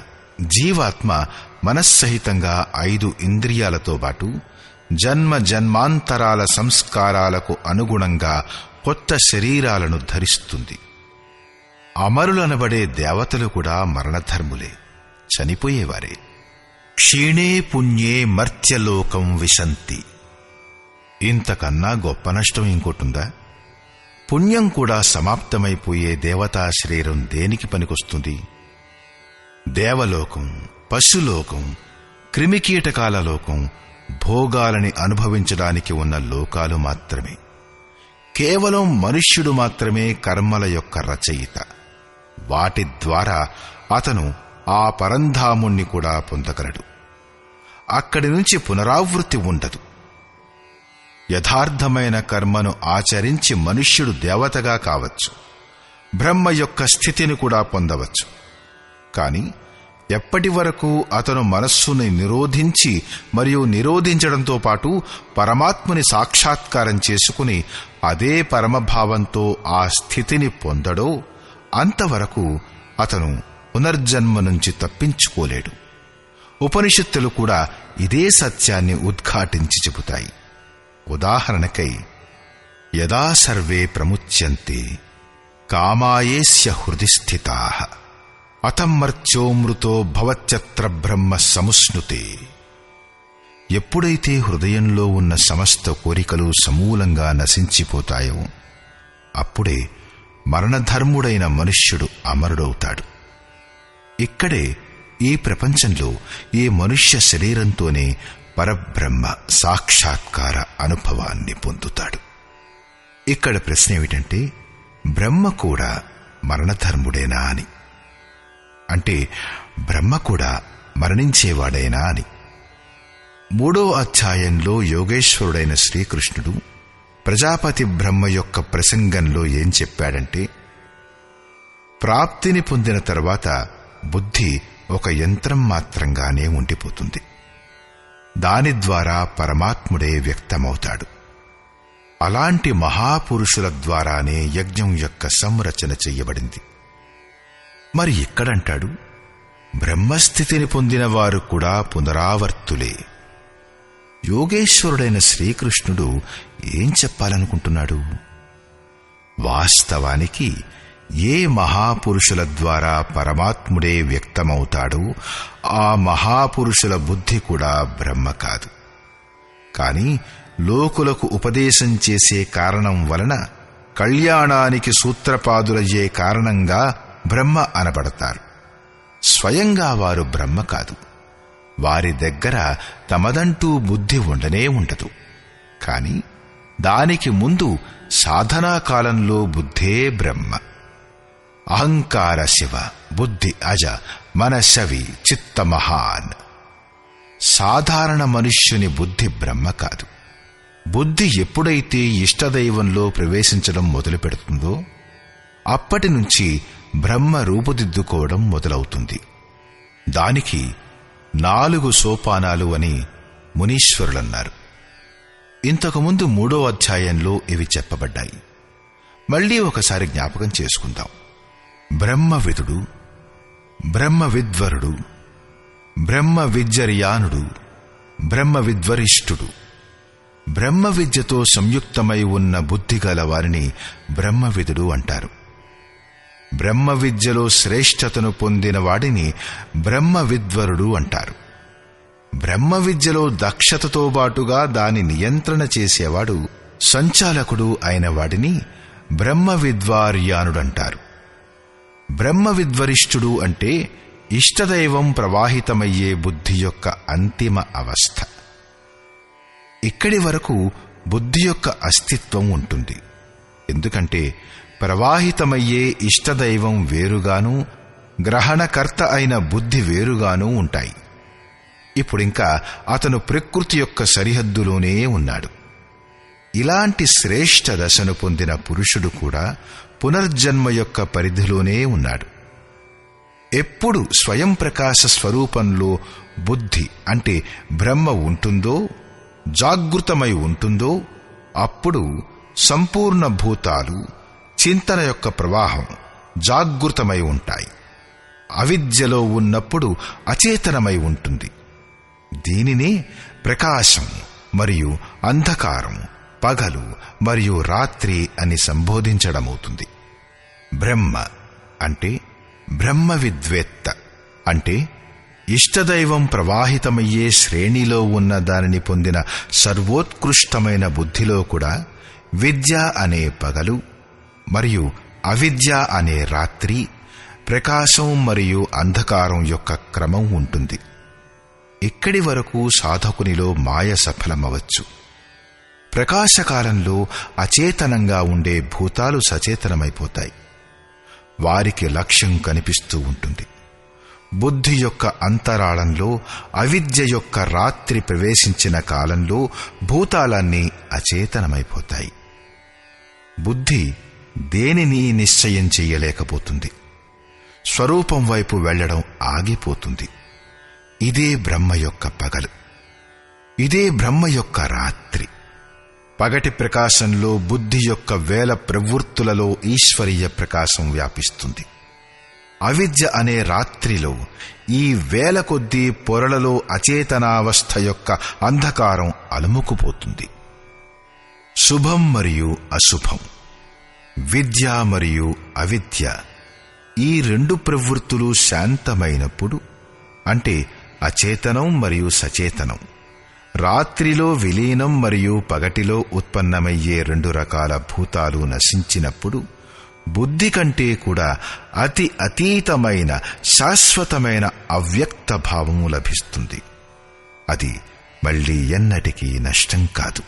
జీవాత్మ మనస్సహితంగా 5 ఇంద్రియాలతో పాటు జన్మ జన్మాంతరాల సంస్కారాలకు అనుగుణంగా కొత్త శరీరాలను ధరిస్తుంది. అమరులనబడే దేవతలు కూడా మరణధర్ములే, చనిపోయేవారే. క్షీణే పుణ్యే మర్త్యలోకం విశంతి. ఇంతకన్నా గొప్ప నష్టం ఇంకోటుందా? పుణ్యం కూడా సమాప్తమైపోయే దేవతా శరీరం దేనికి పనికొస్తుంది? దేవలోకం, పశులోకం, క్రిమికీటకాల లోకం భోగాలని అనుభవించడానికి ఉన్న లోకాలు మాత్రమే. కేవలం మనుష్యుడు మాత్రమే కర్మల యొక్క రచయిత. వాటి ద్వారా అతను ఆ పరంధాముణ్ణి కూడా పొందగలడు. అక్కడి నుంచి పునరావృత్తి ఉండదు. యథార్థమైన కర్మను ఆచరించి మనుష్యుడు దేవతగా కావచ్చు, బ్రహ్మ యొక్క స్థితిని కూడా పొందవచ్చు. కాని ఎప్పటి వరకు అతను మనస్సుని నిరోధించి మరియు నిరోధించడంతో పాటు పరమాత్మని సాక్షాత్కారం చేసుకుని అదే పరమభావంతో ఆ స్థితిని పొందడో అంతవరకు అతను పునర్జన్మ నుంచి తప్పించుకోలేడు. ఉపనిషత్తులు కూడా ఇదే సత్యాన్ని ఉద్ఘాటించి చెబుతాయి. ఉదాహరణకై, యదా సర్వే ప్రముచ్యంతే కామాయేస్య హృది స్థితాః అతమర్త్యోమృతో భవత్యత్ర బ్రహ్మ సముస్నుతే. ఎప్పుడైతే హృదయంలో ఉన్న సమస్త కోరికలు సమూలంగా నశించిపోతాయో అప్పుడే మరణధర్ముడైన మనుష్యుడు అమరుడవుతాడు. ఇక్కడే ఈ ప్రపంచంలో ఈ మనుష్య శరీరంతోనే పరబ్రహ్మ సాక్షాత్కార అనుభవాన్ని పొందుతాడు. ఇక్కడ ప్రశ్న ఏమిటంటే, బ్రహ్మ కూడా మరణధర్ముడేనా అని. అంటే బ్రహ్మ కూడా మరణించేవాడేనా అని. 3వ అధ్యాయంలో యోగేశ్వరుడైన శ్రీకృష్ణుడు ప్రజాపతి బ్రహ్మ యొక్క ప్రసంగంలో ఏం చెప్పాడంటే, ప్రాప్తిని పొందిన తర్వాత బుద్ధి ఒక యంత్రం మాత్రంగానే ఉండిపోతుంది. దాని ద్వారా పరమాత్ముడే వ్యక్తమవుతాడు. అలాంటి మహాపురుషుల ద్వారానే యజ్ఞం యొక్క సంరచన చెయ్యబడింది. మరి ఇక్కడంటాడు, బ్రహ్మస్థితిని పొందిన వారు కూడా పునరావర్తులే. యోగేశ్వరుడైన శ్రీకృష్ణుడు ఏం చెప్పాలనుకుంటున్నాడు? వాస్తవానికి ఏ మహాపురుషుల ద్వారా పరమాత్ముడే వ్యక్తమవుతాడో ఆ మహాపురుషుల బుద్ధి కూడా బ్రహ్మ కాదు. కాని లోకులకు ఉపదేశం చేసే కారణం వలన కళ్యాణానికి సూత్రపాదులయ్యే కారణంగా బ్రహ్మ అనబడతారు. స్వయంగా వారు బ్రహ్మ కాదు. వారి దగ్గర తమదంటూ బుద్ధి ఉండనే ఉండదు. కాని దానికి ముందు సాధనా కాలంలో బుద్ధే బ్రహ్మ. అహంకార శివ, బుద్ధి అజ, మనశవి, చిత్త మహాన్. సాధారణ మనుష్యుని బుద్ధి బ్రహ్మ కాదు. బుద్ధి ఎప్పుడైతే ఇష్టదైవంలో ప్రవేశించడం మొదలు పెడుతుందో అప్పటి నుంచి బ్రహ్మ రూపుదిద్దుకోవడం మొదలవుతుంది. దానికి 4 సోపానాలు అని మునీశ్వరులన్నారు. ఇంతకుముందు 3వ అధ్యాయంలో ఇవి చెప్పబడ్డాయి. మళ్లీ ఒకసారి జ్ఞాపకం చేసుకుందాం. బ్రహ్మవిదుడు, బ్రహ్మవిద్వరుడు, బ్రహ్మవిద్యర్యానుడు, బ్రహ్మవిద్వరిష్ఠుడు. బ్రహ్మ విద్యతో సంయుక్తమై ఉన్న బుద్ధి గల వారిని బ్రహ్మవిదుడు అంటారు. బ్రహ్మ విద్యలో శ్రేష్ఠతను పొందిన వాడిని బ్రహ్మవిద్వరుడు అంటారు. బ్రహ్మ విద్యలో దక్షతతో బాటుగా దాని నియంత్రణ చేసేవాడు, సంచాలకుడు అయిన వాడిని బ్రహ్మవిద్వార్యానుడంటారు. బ్రహ్మవిద్వరిష్ఠుడు అంటే ఇష్టదైవం ప్రవాహితమయ్యే బుద్ధి యొక్క అంతిమ అవస్థ. ఇక్కడి వరకు బుద్ధి యొక్క అస్తిత్వం ఉంటుంది. ఎందుకంటే ప్రవాహితమయ్యే ఇష్టదైవం వేరుగాను, గ్రహణకర్త అయిన బుద్ధి వేరుగాను ఉంటాయి. ఇప్పుడింకా అతను ప్రకృతి యొక్క సరిహద్దులోనే ఉన్నాడు. ఇలాంటి శ్రేష్ఠ దశను పొందిన పురుషుడు కూడా పునర్జన్మ యొక్క పరిధిలోనే ఉన్నాడు. ఎప్పుడు స్వయం ప్రకాశ స్వరూపంలో బుద్ధి అంటే బ్రహ్మ ఉంటుందో, జాగృతమై ఉంటుందో, అప్పుడు సంపూర్ణ భూతాలు చింతన యొక్క ప్రవాహం జాగృతమై ఉంటాయి. అవిద్యలో ఉన్నప్పుడు అచేతనమై ఉంటుంది. దీనినే ప్రకాశం మరియు అంధకారం, పగలు మరియు రాత్రి అని సంబోధించడమవుతుంది. బ్రహ్మ అంటే బ్రహ్మవిద్వేత్త అంటే ఇష్టదైవం ప్రవాహితమయ్యే శ్రేణిలో ఉన్న దానిని పొందిన సర్వోత్కృష్టమైన బుద్ధిలో కూడా విద్య అనే పగలు మరియు అవిద్య అనే రాత్రి, ప్రకాశం మరియు అంధకారం యొక్క క్రమం ఉంటుంది. ఇక్కడి వరకు సాధకునిలో మాయ సఫలమవచ్చు. ప్రకాశకాలంలో అచేతనంగా ఉండే భూతాలు సచేతనమైపోతాయి. వారికి లక్ష్యం కనిపిస్తూ ఉంటుంది. బుద్ధి యొక్క అంతరాళంలో అవిద్య యొక్క రాత్రి ప్రవేశించిన కాలంలో భూతాలన్నీ అచేతనమైపోతాయి. బుద్ధి దేనిని నిశ్చయం చెయ్యలేకపోతుంది. స్వరూపం వైపు వెళ్లడం ఆగిపోతుంది. ఇదే బ్రహ్మ యొక్క పగలు, ఇదే బ్రహ్మ యొక్క రాత్రి. పగటి ప్రకాశంలో బుద్ధి యొక్క వేల ప్రవృత్తులలో ఈశ్వరీయ ప్రకాశం వ్యాపిస్తుంది. అవిద్య అనే రాత్రిలో ఈ వేల కొద్దీ పొరలలో అచేతనావస్థ యొక్క అంధకారం అలుముకుపోతుంది. శుభం మరియు అశుభం, విద్య మరియు అవిద్య, ఈ 2 ప్రవృత్తులు శాంతమైనప్పుడు, అంటే అచేతనం మరియు సచేతనం, రాత్రిలో విలీనం మరియు పగటిలో ఉత్పన్నమయ్యే 2 రకాల భూతాలు నశించినప్పుడు బుద్ధి కంటే కూడా అతి అతీతమైన శాశ్వతమైన అవ్యక్త భావము లభిస్తుంది. అది మళ్లీ ఎన్నటికీ నష్టం కాదు.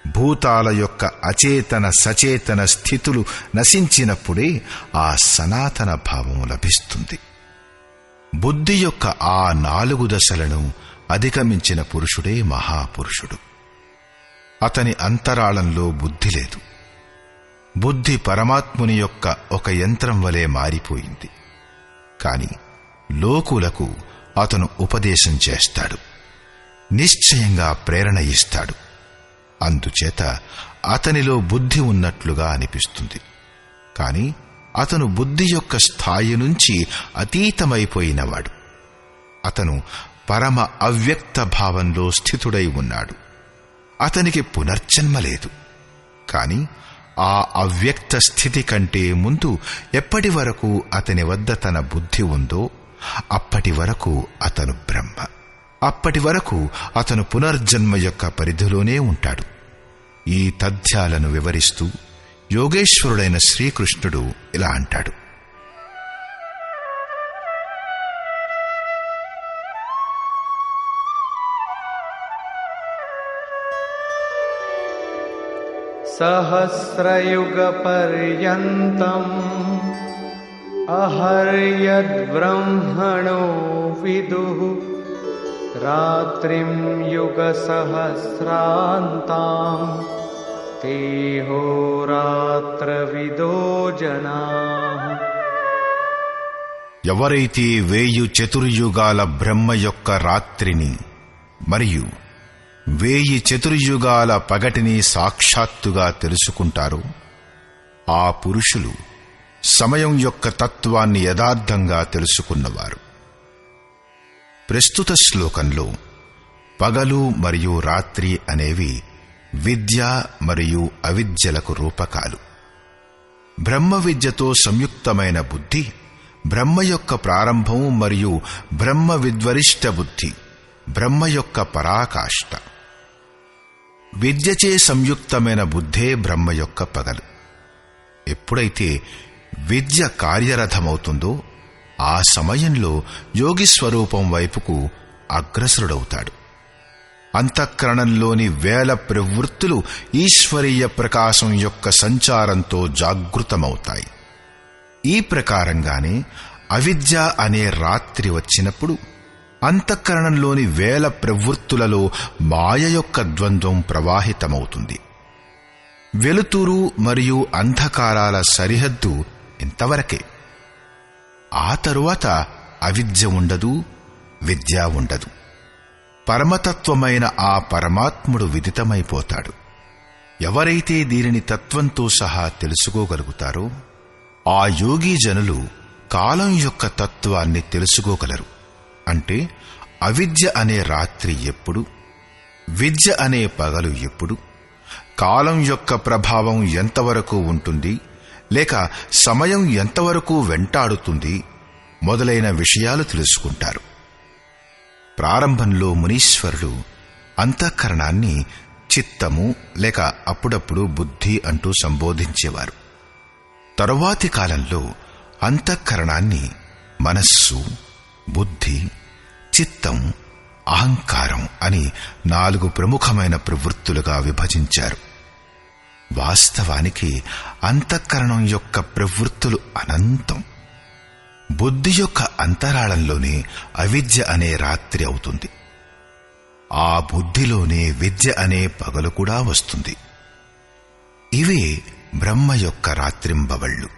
భూతాల యొక్క అచేతన సచేతన స్థితులు నశించినప్పుడే ఆ సనాతన భావము లభిస్తుంది. బుద్ధి యొక్క ఆ 4 దశలను అధిగమించిన పురుషుడే మహాపురుషుడు. అతని అంతరాళంలో బుద్ధి లేదు. బుద్ధి పరమాత్ముని యొక్క ఒక యంత్రం వలె మారిపోయింది. కాని లోకులకు అతను ఉపదేశం చేస్తాడు, నిశ్చయంగా ప్రేరణ ఇస్తాడు. అందుచేత అతనిలో బుద్ధి ఉన్నట్లుగా అనిపిస్తుంది. కాని అతను బుద్ధి యొక్క స్థాయి నుంచి అతీతమైపోయినవాడు. అతను పరమ అవ్యక్త భావంలో స్థితుడై ఉన్నాడు. అతనికి పునర్జన్మ లేదు. కాని ఆ అవ్యక్త స్థితి కంటే ముందు ఎప్పటి వరకు అతని వద్ద తన బుద్ధి ఉందో అప్పటి వరకు అతను బ్రహ్మ. అప్పటి వరకు అతను పునర్జన్మ యొక్క పరిధిలోనే ఉంటాడు. ఈ తథ్యాలను వివరిస్తూ యోగేశ్వరుడైన శ్రీకృష్ణుడు ఇలా అంటాడు:
సహస్రయుగపర్యంతం అహర్యద్బ్రహ్మణో విదుః రాత్రిం యుగసహస్రాంతాం తేహోరాత్రవిదో జనాః.
ఎవరైతే 1000 చతుర్యుగాల బ్రహ్మ యొక్క రాత్రిని మరియు 1000 చతుర్యుగాల పగటిని సాక్షాత్తుగా తెలుసుకుంటారో ఆ పురుషులు సమయం యొక్క తత్వాన్ని యథార్థంగా తెలుసుకున్నవారు. ప్రస్తుత శ్లోకంలో పగలు మరియు రాత్రి అనేవి విద్య మరియు అవిద్యలకు రూపకాలు. బ్రహ్మ విద్యతో సంయుక్తమైన బుద్ధి బ్రహ్మ యొక్క ప్రారంభం మరియు బ్రహ్మ విద్వరిష్ట బుద్ధి బ్రహ్మ యొక్క పరాకాష్ఠ. విద్యచే సంయుక్తమైన బుద్ధే బ్రహ్మ యొక్క పగలు. ఎప్పుడైతే విద్య కార్యరథమవుతుందో ఆ సమయంలో యోగి స్వరూపం వైపుకు అగ్రసరుడవుతాడు. అంతఃకరణంలోని 1000 ప్రవృత్తులు ఈశ్వరీయ ప్రకాశం యొక్క సంచారంతో జాగృతమవుతాయి. ఈ ప్రకారంగానే అవిద్య అనే రాత్రి వచ్చినప్పుడు అంతఃకరణంలోని 1000 ప్రవృత్తులలో మాయ యొక్క ద్వంద్వం ప్రవాహితమవుతుంది. వెలుతురు మరియు అంధకారాల సరిహద్దు ఇంతవరకే. ఆ తరువాత అవిద్య ఉండదు, విద్య ఉండదు. పరమతత్వమైన ఆ పరమాత్ముడు విదితమైపోతాడు. ఎవరైతే దీనిని తత్వంతో సహా తెలుసుకోగలుగుతారో ఆ యోగీ జనులు కాలం యొక్క తత్వాన్ని తెలుసుకోగలరు. అంటే అవిద్య అనే రాత్రి ఎప్పుడు, విద్య అనే పగలు ఎప్పుడు, కాలం యొక్క ప్రభావం ఎంతవరకు ఉంటుంది, లేక సమయం ఎంతవరకు వెంటాడుతుంది మొదలైన విషయాలు తెలుసుకుంటారు. ప్రారంభంలో మునీశ్వరులు అంతఃకరణాన్ని చిత్తము లేక అప్పుడప్పుడు బుద్ధి అంటూ సంబోధించేవారు. తరువాతి కాలంలో అంతఃకరణాన్ని మనస్సు, బుద్ధి, చిత్తం, అహంకారం అని 4 ప్రముఖమైన ప్రవృత్తులుగా విభజించారు. వాస్తవానికి అంతఃకరణం యొక్క ప్రవృత్తులు అనంతం. బుద్ధి యొక్క అంతరాళంలోనే అవిద్య అనే రాత్రి అవుతుంది. ఆ బుద్ధిలోనే విద్య అనే పగలు కూడా వస్తుంది. ఇవే బ్రహ్మ యొక్క రాత్రింబవళ్ళు.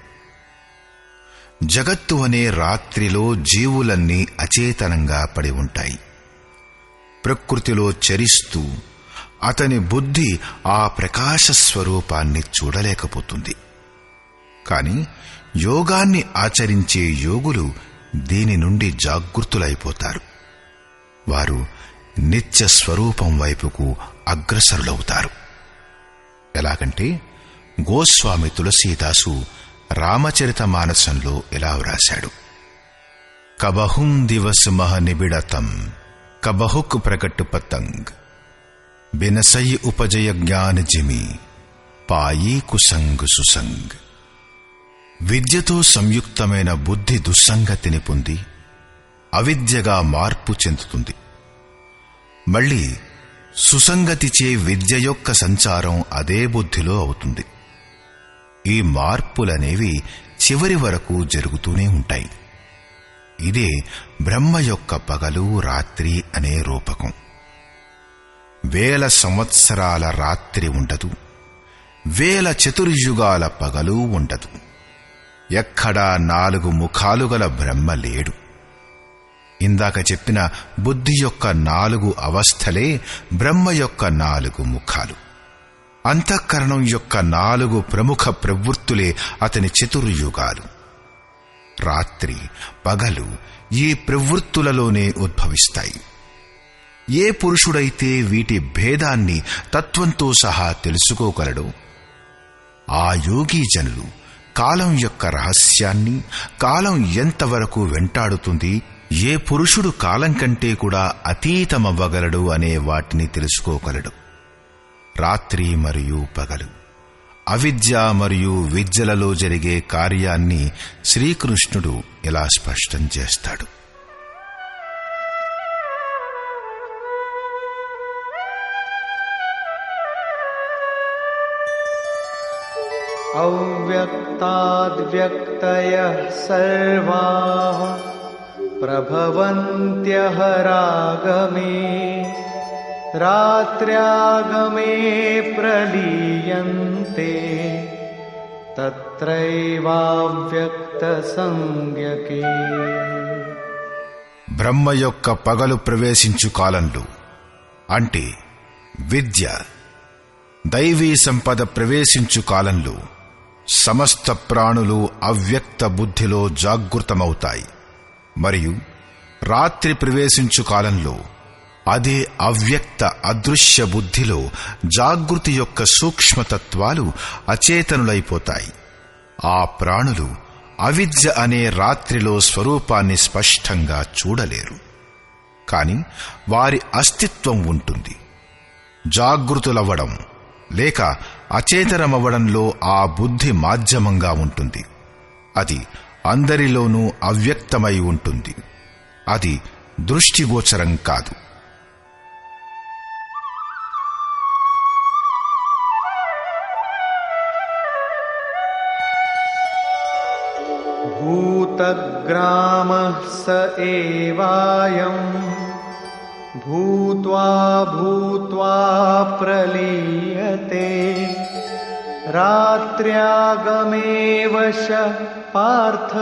జగత్తు అనే రాత్రిలో జీవులన్నీ అచేతనంగా పడి ఉంటాయి. ప్రకృతిలో చరిస్తూ అతని బుద్ధి ఆ ప్రకాశ స్వరూపాన్ని చూడలేకపోతుంది. కాని యోగాన్ని ఆచరించే యోగులు దీని నుండి జాగృతులైపోతారు. వారు నిత్య స్వరూపం వైపుకు అగ్రసరులవుతారు. ఎలాగంటే గోస్వామి తులసీదాసు రామచరితమానసంలో ఇలా వ్రాశాడు: కబహుం దివస్ మహ నిబిడతం కబహుక్ ప్రకట్ పతంగ్ బినసై ఉపజయ జ్ఞాన జిమి పాయీ కుసంగ్ సుసంగ్. విద్యతో సంయుక్తమైన బుద్ధి దుస్సంగతిని పొంది అవిద్యగా మార్పు చెందుతుంది. మళ్లీ సుసంగతిచే విద్య యొక్క సంచారం అదే బుద్ధిలో అవుతుంది. ఈ మార్పులనేవి చివరి వరకు జరుగుతూనే ఉంటాయి. ఇదే బ్రహ్మ యొక్క పగలు రాత్రి అనే రూపకం. 1000 సంవత్సరాల రాత్రి ఉండదు, 1000 చతుర్యుగాల పగలు ఉండదు. ఎక్కడా 4 ముఖాలు గల బ్రహ్మ లేడు. ఇందాక చెప్పిన బుద్ధి యొక్క 4 అవస్థలే బ్రహ్మ యొక్క 4 ముఖాలు. అంతఃకరణం యొక్క 4 ప్రముఖ ప్రవృత్తులే అతని చతుర్యుగాలు. రాత్రి పగలు ఈ ప్రవృత్తులలోనే ఉద్భవిస్తాయి. ఏ పురుషుడైతే వీటి భేదాన్ని తత్వంతో సహా తెలుసుకోగలడో ఆ యోగీ జనులు కాలం యొక్క రహస్యాన్ని, కాలం ఎంతవరకు వెంటాడుతుంది, ఏ పురుషుడు కాలం కంటే కూడా అతీతమవ్వగలడు అనే వాటిని తెలుసుకోగలడు. రాత్రి మరియు పగలు, అవిద్య మరియు విద్యలలో జరిగే కార్యాన్ని శ్రీకృష్ణుడు ఇలా స్పష్టం చేస్తాడు:
అవ్యక్తాద్వ్యక్తయః సర్వాః ప్రభవంత్యః రాగమే రాత్ర్యాగమే ప్రలీయంతే తత్రైవావ్యక్త సంజ్ఞకే.
బ్రహ్మ యొక్క పగలు ప్రవేశించు కాలంలో, అంటే విద్య దైవీ సంపద ప్రవేశించు కాలంలో సమస్త ప్రాణులు అవ్యక్త బుద్ధిలో జాగృతమవుతాయి. మరియు రాత్రి ప్రవేశించు కాలంలో అదే అవ్యక్త అదృశ్య బుద్ధిలో జాగృతి యొక్క సూక్ష్మతత్వాలు అచేతనులైపోతాయి. ఆ ప్రాణులు అవిద్య అనే రాత్రిలో స్వరూపాన్ని స్పష్టంగా చూడలేరు. కాని వారి అస్తిత్వం ఉంటుంది. జాగృతులవ్వడం లేక అచేతనమవ్వడంలో ఆ బుద్ధి మాధ్యమంగా ఉంటుంది. అది అందరిలోనూ అవ్యక్తమై ఉంటుంది. అది దృష్టిగోచరం కాదు.
भूतग्रामः स एवायं भूत्वा भूत्वा प्रलीयते रात्र्यागमेव च पार्थ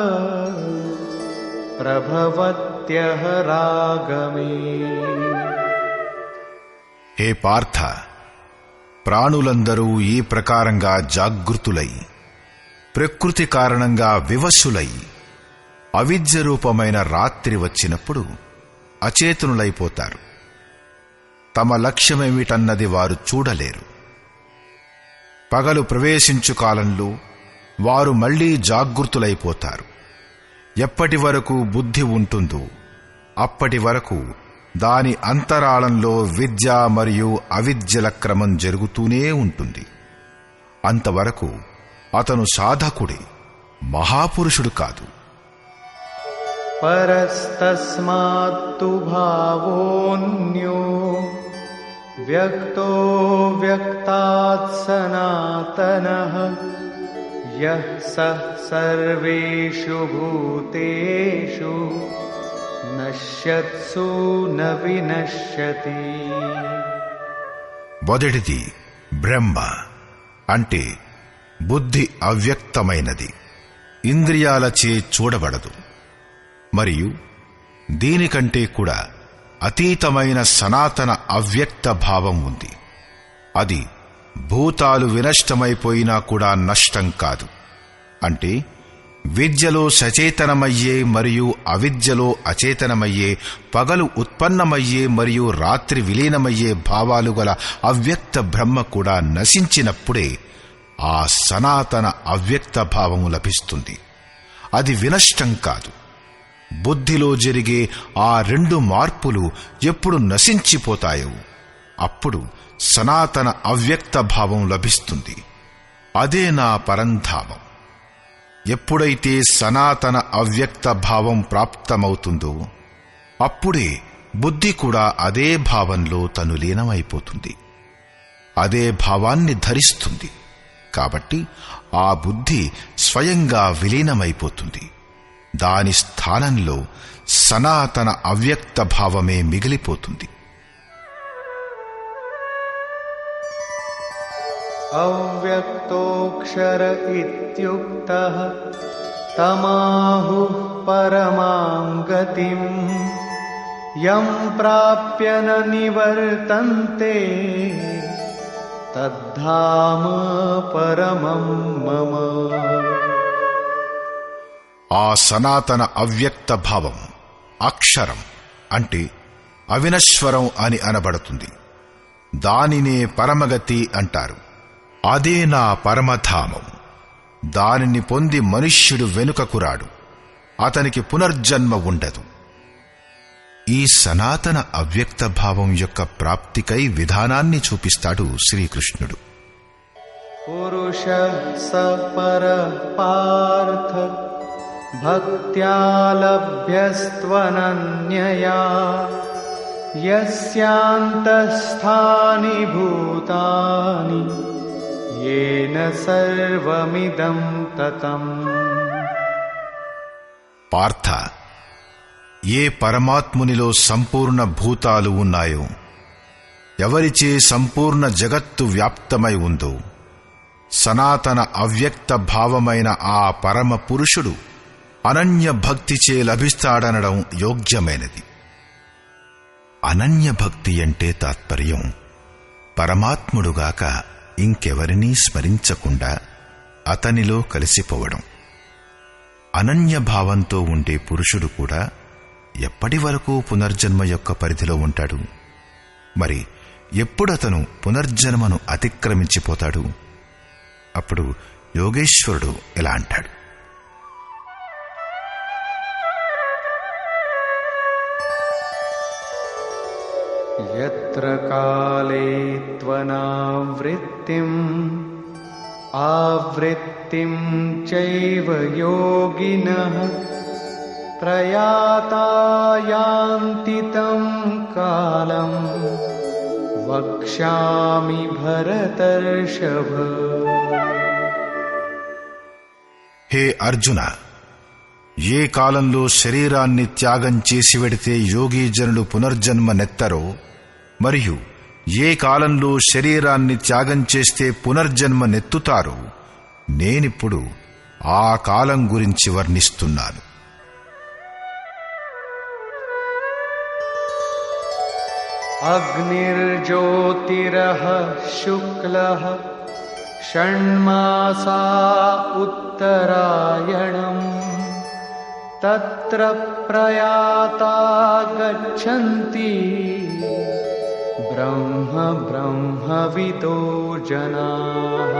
ప్రభవత్యః రాగమే.
హే పార్థ, ప్రాణులందరూ ఈ ప్రకారంగా జాగృతులై ప్రకృతి కారణంగా వివశులై అవిద్య రూపమైన రాత్రి వచ్చినప్పుడు అచేతనులైపోతారు. తమ లక్ష్యమేమిటన్నది వారు చూడలేరు. పగలు ప్రవేశించు కాలంలో వారు మళ్లీ జాగృతులైపోతారు. ఎప్పటి వరకు బుద్ధి ఉంటుందో అప్పటి వరకు దాని అంతరాళంలో విద్య మరియు అవిద్యల క్రమం జరుగుతూనే ఉంటుంది. అంతవరకు అతను సాధకుడే, మహాపురుషుడు కాదు.
పరస్తస్మాత్తు భావోన్యో వ్యక్తో వ్యక్తాత్ సనాతనః యః సః సర్వేషు భూతేషు నశ్యత్సు న వినశ్యతి.
మొదటిది బ్రహ్మ అంటే బుద్ధి అవ్యక్తమైనది, ఇంద్రియాలచే చూడబడదు. మరియు దీనికంటే కూడా అతీతమైన సనాతన అవ్యక్త భావం ఉంది. అది భూతాలు వినష్టమైపోయినా కూడా నష్టం కాదు. అంటే విద్యలో సచేతనమయ్యే మరియు అవిద్యలో అచేతనమయ్యే, పగలు ఉత్పన్నమయ్యే మరియు రాత్రి విలీనమయ్యే భావాలు గల అవ్యక్త బ్రహ్మ కూడా నశించినప్పుడే ఆ సనాతన అవ్యక్త భావము లభిస్తుంది. అది వినష్టం కాదు. బుద్ధిలో జరిగే ఆ రెండు మార్పులు ఎప్పుడు నశించిపోతాయో అప్పుడు సనాతన అవ్యక్త భావం లభిస్తుంది. అదే నా పరంధామం. ఎప్పుడైతే సనాతన అవ్యక్త భావం ప్రాప్తమవుతుందో అప్పుడే బుద్ధి కూడా అదే భావంలో తను లీనమైపోతుంది, అదే భావాన్ని ధరిస్తుంది. కాబట్టి ఆ బుద్ధి స్వయంగా విలీనమైపోతుంది. దాని స్థానంలో సనాతన అవ్యక్త భావమే మిగిలిపోతుంది.
అవ్యక్తోక్షర ఇత్యుక్తః తమాహుః పరమాం గతిం యం ప్రాప్య న నివర్తంతే తద్ధామ పరమం మమ.
ఆ సనాతన అవ్యక్త భావం అక్షరం అంటే అవినశ్వరం అని అనబడుతుంది. దానినే పరమగతి అంటారు. అదే నా పరమధామం. దానిని పొంది మనుష్యుడు వెనుకకు రాడు. అతనికి పునర్జన్మ ఉండదు. ఈ సనాతన అవ్యక్త భావం యొక్క ప్రాప్తికై విధానాన్ని చూపిస్తాడు శ్రీకృష్ణుడు.
పురుషః స పరః పార్థ భక్త్యా లభ్యస్త్వనన్యయా యస్యాంతస్థాని భూతాని యేన సర్వమిదం తతం.
పార్థ, ఏ పరమాత్మునిలో సంపూర్ణ భూతాలు ఉన్నాయో, ఎవరిచే సంపూర్ణ జగత్తు వ్యాప్తమై ఉందో, సనాతన అవ్యక్త భావమైన ఆ పరమ పురుషుడు అనన్య భక్తిచే లభిస్తాడనడం యోగ్యమైనది. అనన్య భక్తి అంటే తాత్పర్యం పరమాత్ముడుగాక ఇంకెవరినీ స్మరించకుండా అతనిలో కలిసిపోవడం. అనన్యభావంతో ఉండే పురుషుడు కూడా ఎప్పటి వరకు పునర్జన్మ యొక్క పరిధిలో ఉంటాడు? మరి ఎప్పుడతను పునర్జన్మను అతిక్రమించిపోతాడు? అప్పుడు యోగేశ్వరుడు ఇలా అంటాడు:
యత్ర కాలే త్వనావృత్తిం ఆవృత్తిం చైవ యోగినః ప్రయాతా యాంతి తం కాలం వక్ష్యామి భరతర్షభ.
హే అర్జున, ఏ కాలంలో శరీరాన్ని త్యాగం చేసి వెడితే యోగీజనులు పునర్జన్మనెత్తరో, మరియు ఏ కాలంలో శరీరాన్ని త్యాగం చేస్తే పునర్జన్మనెత్తుతారో నేనిప్పుడు ఆ కాలం గురించి వర్ణిస్తున్నాను.
అగ్నిర్జ్యోతిరః శుక్లః షణ్మాసా ఉత్తరాయణం తత్ర ప్రయాతా గచ్చంతి బ్రహ్మ బ్రహ్మవిదో జనాః.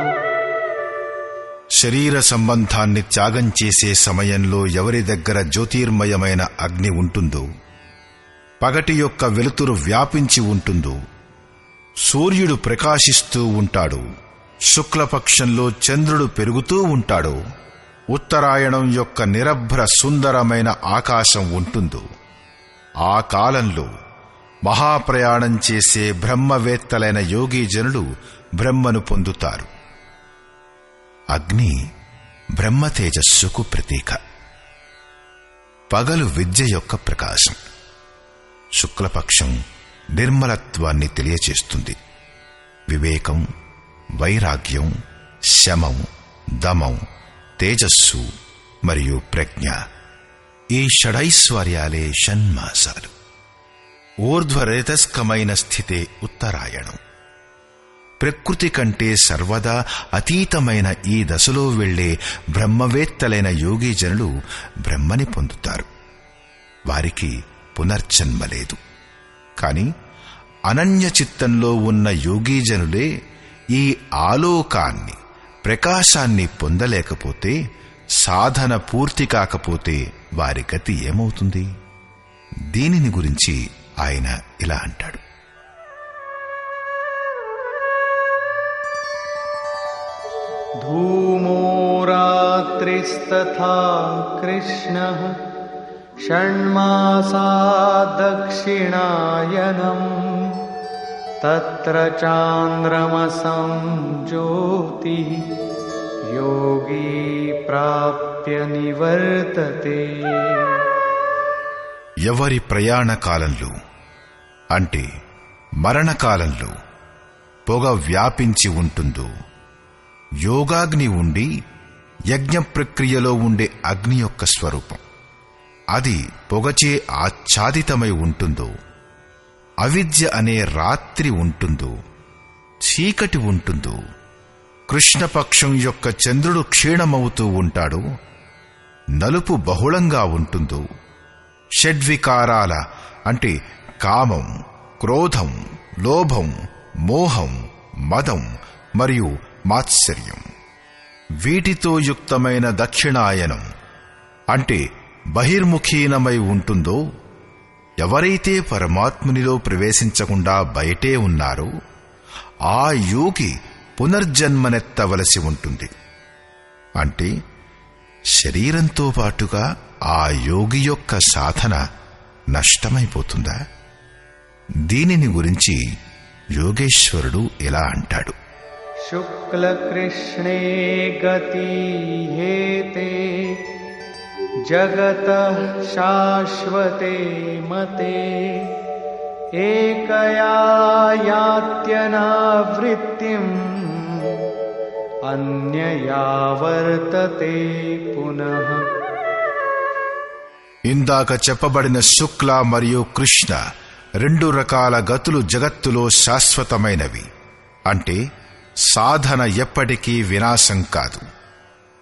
శరీర సంబంధాన్ని త్యాగం చేసే సమయంలో ఎవరి దగ్గర జ్యోతిర్మయమైన అగ్ని ఉంటుందో, పగటి యొక్క వెలుతురు వ్యాపించి ఉంటుందో, సూర్యుడు ప్రకాశిస్తూ ఉంటాడు, శుక్లపక్షంలో చంద్రుడు పెరుగుతూ ఉంటాడో, ఉత్తరాయణం యొక్క నిరభ్ర సుందరమైన ఆకాశం ఉంటుందో, ఆ కాలంలో మహాప్రయాణం చేసే బ్రహ్మవేత్తలైన యోగీజనులు బ్రహ్మను పొందుతారు. అగ్ని బ్రహ్మ తేజస్సుకు ప్రతీక. పగలు విద్య యొక్క ప్రకాశం, శుక్లపక్షం నిర్మలత్వాన్ని తెలియచేస్తుంది. వివేకం, వైరాగ్యం, శమం, దమం, తేజస్సు మరియు ప్రజ్ఞ, ఈ షడైశ్వర్యాలే షణ్మాసాలు. ఊర్ధ్వరేతస్కమైన స్థితే ఉత్తరాయణం. ప్రకృతి కంటే సర్వదా అతీతమైన ఈ దశలో వెళ్లే బ్రహ్మవేత్తలైన యోగీజనులు బ్రహ్మని పొందుతారు. వారికి పునర్జన్మ లేదు. కాని అనన్య చిత్తంలో ఉన్న యోగీజనులే ఈ ఆలోకాన్ని, ప్రకాశాన్ని పొందలేకపోతే, సాధన పూర్తి కాకపోతే వారి గతి ఏమవుతుంది? దీనిని గురించి ఆయన ఇలా అంటాడు:
ధూమో రాత్రిస్తథా కృష్ణః షణ్మాసా దక్షిణాయనం తత్ర చాంద్రమసం జ్యోతి యోగి ప్రాప్య నివర్తతే.
ఎవరి ప్రయాణ కాలంలో అంటే మరణకాలంలో పొగ వ్యాపించి ఉంటుందో, యోగాగ్ని ఉండి యజ్ఞ ప్రక్రియలో ఉండే అగ్ని యొక్క స్వరూపం, అది పొగచే ఆచ్ఛాదితమై ఉంటుందో, అవిద్య అనే రాత్రి ఉంటుందో, చీకటి ఉంటుందో, కృష్ణపక్షం యొక్క చంద్రుడు క్షీణమవుతూ ఉంటాడో, నలుపు బహుళంగా ఉంటుందో, షడ్వికారాల అంటే కామం, క్రోధం, లోభం, మోహం, మదం మరియు మాత్సర్యం, వీటితో యుక్తమైన దక్షిణాయనం అంటే బహిర్ముఖీనమై ఉంటుందో, ఎవరైతే పరమాత్మునిలో ప్రవేశించకుండా బయటే ఉన్నారో ఆ యోగి పునర్జన్మనెత్తవలసి ఉంటుంది. అంటే శరీరంతో పాటుగా ఆ యోగి యొక్క సాధన నష్టమైపోతుందా? దీనిని గురించి యోగేశ్వరుడు ఇలా అంటాడు:
శుక్లకృష్ణే గతీయేతే జగతః శాశ్వతే మతే ఏకయా యాత్యనావృత్తిం అన్యయా వర్తతే పునః.
ఇందాక చెప్పబడిన శుక్ల మరియు కృష్ణ రెండు రకాల గతులు జగత్తులో శాశ్వతమైనవి. అంటే సాధన ఎప్పటికీ వినాశం కాదు.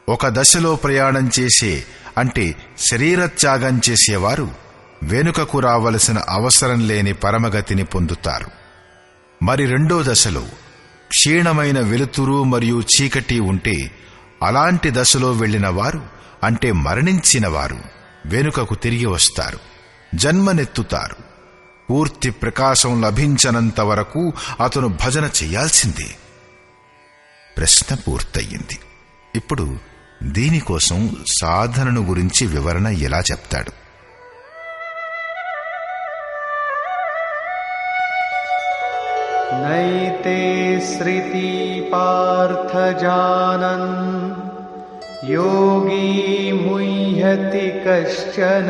ఒక దశలో ప్రయాణం చేసే అంటే శరీరత్యాగం చేసేవారు వెనుకకు రావలసిన అవసరం లేని పరమగతిని పొందుతారు. మరి రెండో దశలో క్షీణమైన వెలుతురు మరియు చీకటి ఉంటే అలాంటి దశలో వెళ్లిన వారు అంటే మరణించిన వారు వెనుకకు తిరిగి వస్తారు, జన్మనెత్తుతారు. పూర్తి ప్రకాశం లభించనంత వరకు అతను భజన చెయ్యాల్సిందే. ప్రశ్న పూర్తయింది. ఇప్పుడు దీనికోసం సాధనను గురించి వివరణ ఎలా చెప్తాడు?
నైతే శ్రుతి పార్థ జానన్ యోగీ ముహ్యతి కశ్చన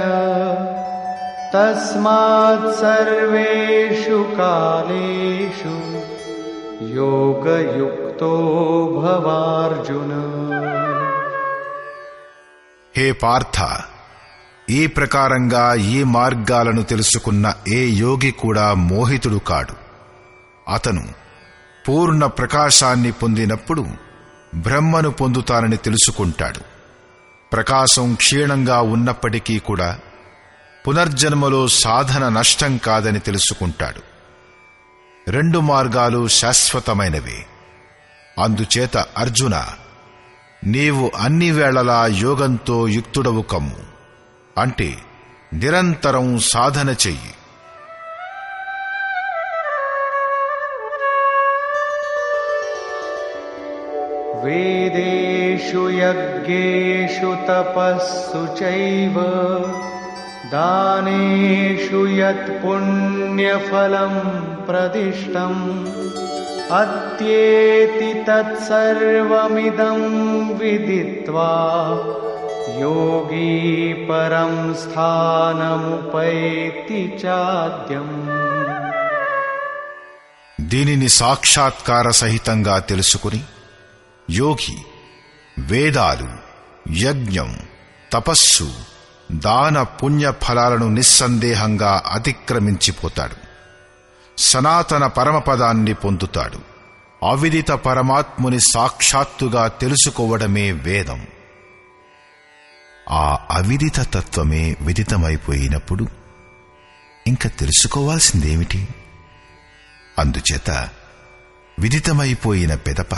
తస్మాత్ సర్వేషు కాలేషు యోగయుక్తో భవార్జున.
హే పార్థ, ఈ ప్రకారంగా ఈ మార్గాలను తెలుసుకున్న ఏ యోగి కూడా మోహితుడు కాడు. అతను పూర్ణ ప్రకాశాన్ని పొందినప్పుడు బ్రహ్మను పొందుతానని తెలుసుకుంటాడు. ప్రకాశం క్షీణంగా ఉన్నప్పటికీ కూడా పునర్జన్మలో సాధన నష్టం కాదని తెలుసుకుంటాడు. రెండు మార్గాలు శాశ్వతమైనవే. అందుచేత అర్జున, నీవు అన్ని వేళలా యోగంతో యుక్తుడవు కమ్ము, అంటే నిరంతరం సాధన చెయ్యి.
వేదేషు యజ్ఞేషు తపస్సు చైవ దానేషు యత్ పుణ్యఫలం ప్రదిష్టం అత్యేతి తత్సర్వమిదం విదిత్వా యోగీ పరం స్థానముపైతి చాద్యం.
దీనిని సాక్షాత్కార సహితంగా తెలుసుకుని యోగి వేదాలు, యజ్ఞం, తపస్సు, దాన పుణ్య ఫలాలను నిస్సందేహంగా అతిక్రమించిపోతాడు. సనాతన పరమపదాన్ని పొందుతాడు. అవిదిత పరమాత్ముని సాక్షాత్తుగా తెలుసుకోవడమే వేదం. ఆ అవిదిత తత్వమే విదితమైపోయినప్పుడు ఇంకా తెలుసుకోవాల్సిందేమిటి? అందుచేత విదితమైపోయిన పిదప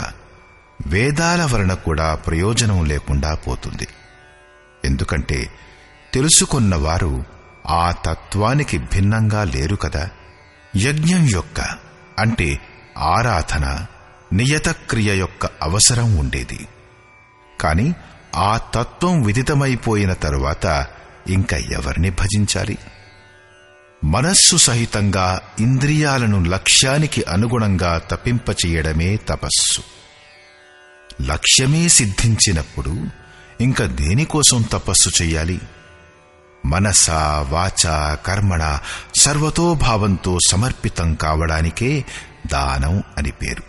వేదాల వలన కూడా ప్రయోజనం లేకుండా పోతుంది. ఎందుకంటే తెలుసుకున్నవారు ఆ తత్వానికి భిన్నంగా లేరు కదా. యజ్ఞం యొక్క అంటే ఆరాధన, నియతక్రియ యొక్క అవసరం ఉండేది. కాని ఆ తత్వం విదితమైపోయిన తరువాత ఇంకా ఎవరిని భజించాలి? మనస్సు సహితంగా ఇంద్రియాలను లక్ష్యానికి అనుగుణంగా తపింపచేయడమే తపస్సు. లక్ష్యమే సిద్ధించినప్పుడు ఇంకా దేనికోసం తపస్సు చెయ్యాలి? మనస, వాచ, కర్మణ సర్వతోభావంతో సమర్పితం కావడానికే దానం అని పేరు.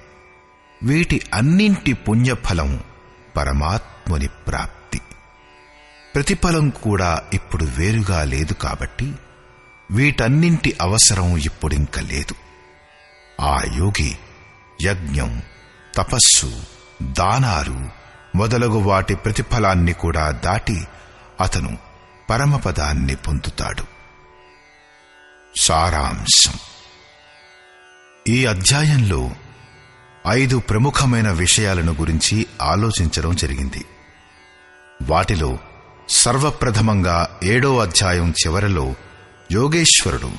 వీటి అన్నింటి పుణ్యఫలం పరమాత్ముని ప్రాప్తి. ప్రతిఫలం కూడా ఇప్పుడు వేరుగా లేదు కాబట్టి వీటన్నింటి అవసరం ఇప్పుడింక లేదు. ఆ యోగి యజ్ఞం, తపస్సు, దానాలు మొదలగు వాటి ప్రతిఫలాన్ని కూడా దాటి అతను పరమపదాన్ని పొందుతాడు. సారాంశం: ఈ అధ్యాయంలో 5 ప్రముఖమైన విషయాలను గురించి ఆలోచించడం జరిగింది. వాటిలో సర్వప్రథమంగా 7వ అధ్యాయం చివరలో యోగేశ్వరుడు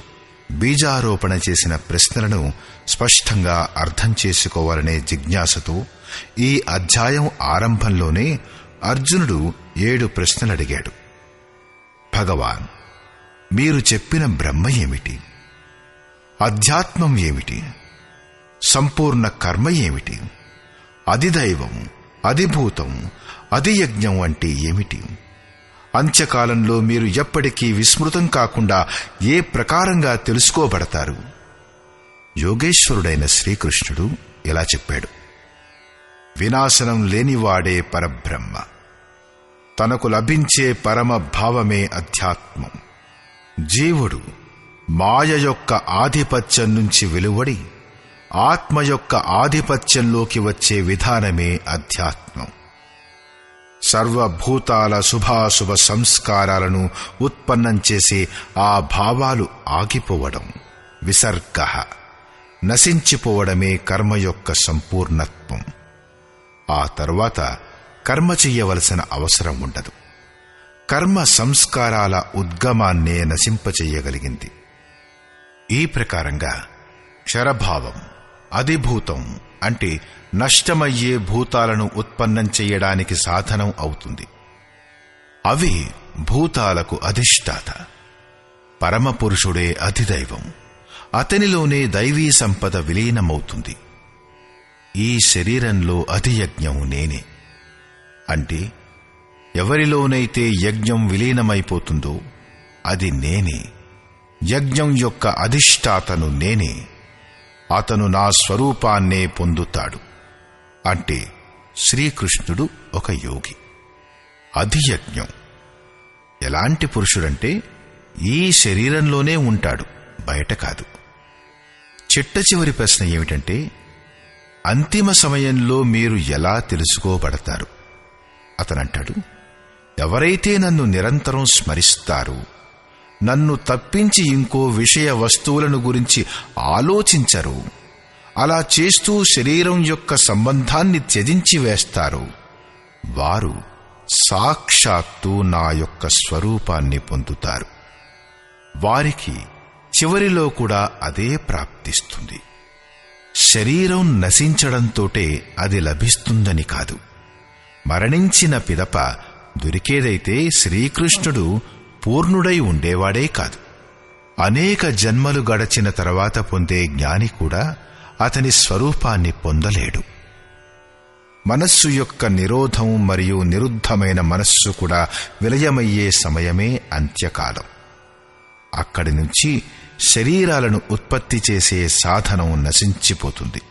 బీజారోపణ చేసిన ప్రశ్నలను స్పష్టంగా అర్థం చేసుకోవాలనే జిజ్ఞాసతో ఈ అధ్యాయం ఆరంభంలోనే అర్జునుడు 7 ప్రశ్నలడిగాడు. భగవాన్, మీరు చెప్పిన బ్రహ్మ ఏమిటి? అధ్యాత్మం ఏమిటి? సంపూర్ణ కర్మ ఏమిటి? అధిదైవం, అధిభూతం, అధియజ్ఞం అంటే ఏమిటి? అంత్యకాలంలో మీరు ఎప్పటికీ విస్మృతం కాకుండా ఏ ప్రకారంగా తెలుసుకోబడతారు? యోగేశ్వరుడైన శ్రీకృష్ణుడు ఇలా చెప్పాడు: వినాశనం లేనివాడే పరబ్రహ్మ. తనకు లభించే పరమ భావమే అధ్యాత్మం. జీవుడు మాయ యొక్క ఆధిపత్యం నుంచి వెలువడి ఆత్మ యొక్క ఆధిపత్యంలోకి వచ్చే విధానమే అధ్యాత్మం. సర్వభూతాల శుభాశుభ సంస్కారాలను ఉత్పన్నం చేసే ఆ భావాలు ఆగిపోవడం, విసర్గ, నశించిపోవడమే కర్మ యొక్క సంపూర్ణత్వం. ఆ తరువాత కర్మ చెయ్యవలసిన అవసరం ఉండదు. కర్మ సంస్కారాల ఉద్గమాన్నే నశింపచెయ్యగలిగింది. ఈ ప్రకారంగా క్షరభావం అధిభూతం అంటే నష్టమయ్యే భూతాలను ఉత్పన్నం చెయ్యడానికి సాధనం అవుతుంది. అవి భూతాలకు అధిష్టాత. పరమపురుషుడే అధిదైవం. అతనిలోనే దైవీ సంపద విలీనమవుతుంది. ఈ శరీరంలో అధియజ్ఞం నేనే. అంటే ఎవరిలోనైతే యజ్ఞం విలీనమైపోతుందో అది నేనే. యజ్ఞం యొక్క అధిష్టాతను నేనే. అతను నా స్వరూపాన్నే పొందుతాడు. అంటే శ్రీకృష్ణుడు ఒక యోగి. అధియజ్ఞం ఎలాంటి పురుషుడంటే ఈ శరీరంలోనే ఉంటాడు, బయట కాదు. చిట్ట చివరి ప్రశ్న ఏమిటంటే, అంతిమ సమయంలో మీరు ఎలా తెలుసుకోబడతారు? అతనంటాడు, ఎవరైతే నన్ను నిరంతరం స్మరిస్తారో, నన్ను తప్పించి ఇంకో విషయ వస్తువులను గురించి ఆలోచించరు, అలా చేస్తూ శరీరం యొక్క సంబంధాన్ని త్యజించి వేస్తారు, వారు సాక్షాత్తు నా యొక్క స్వరూపాన్ని పొందుతారు. వారికి చివరిలో కూడా అదే ప్రాప్తిస్తుంది. శరీరం నశించడంతోటే అది లభిస్తుందని కాదు. మరణించిన పిదప దొరికేదైతే శ్రీకృష్ణుడు పూర్ణుడై ఉండేవాడే కాదు. అనేక జన్మలు గడచిన తర్వాత పొందే జ్ఞాని కూడా అతని స్వరూపాన్ని పొందలేడు. మనస్సు యొక్క నిరోధం మరియు నిరుద్ధమైన మనస్సు కూడా విలయమయ్యే సమయమే అంత్యకాలం. అక్కడి నుంచి శరీరాలను ఉత్పత్తి చేసే సాధనం నశించిపోతుంది.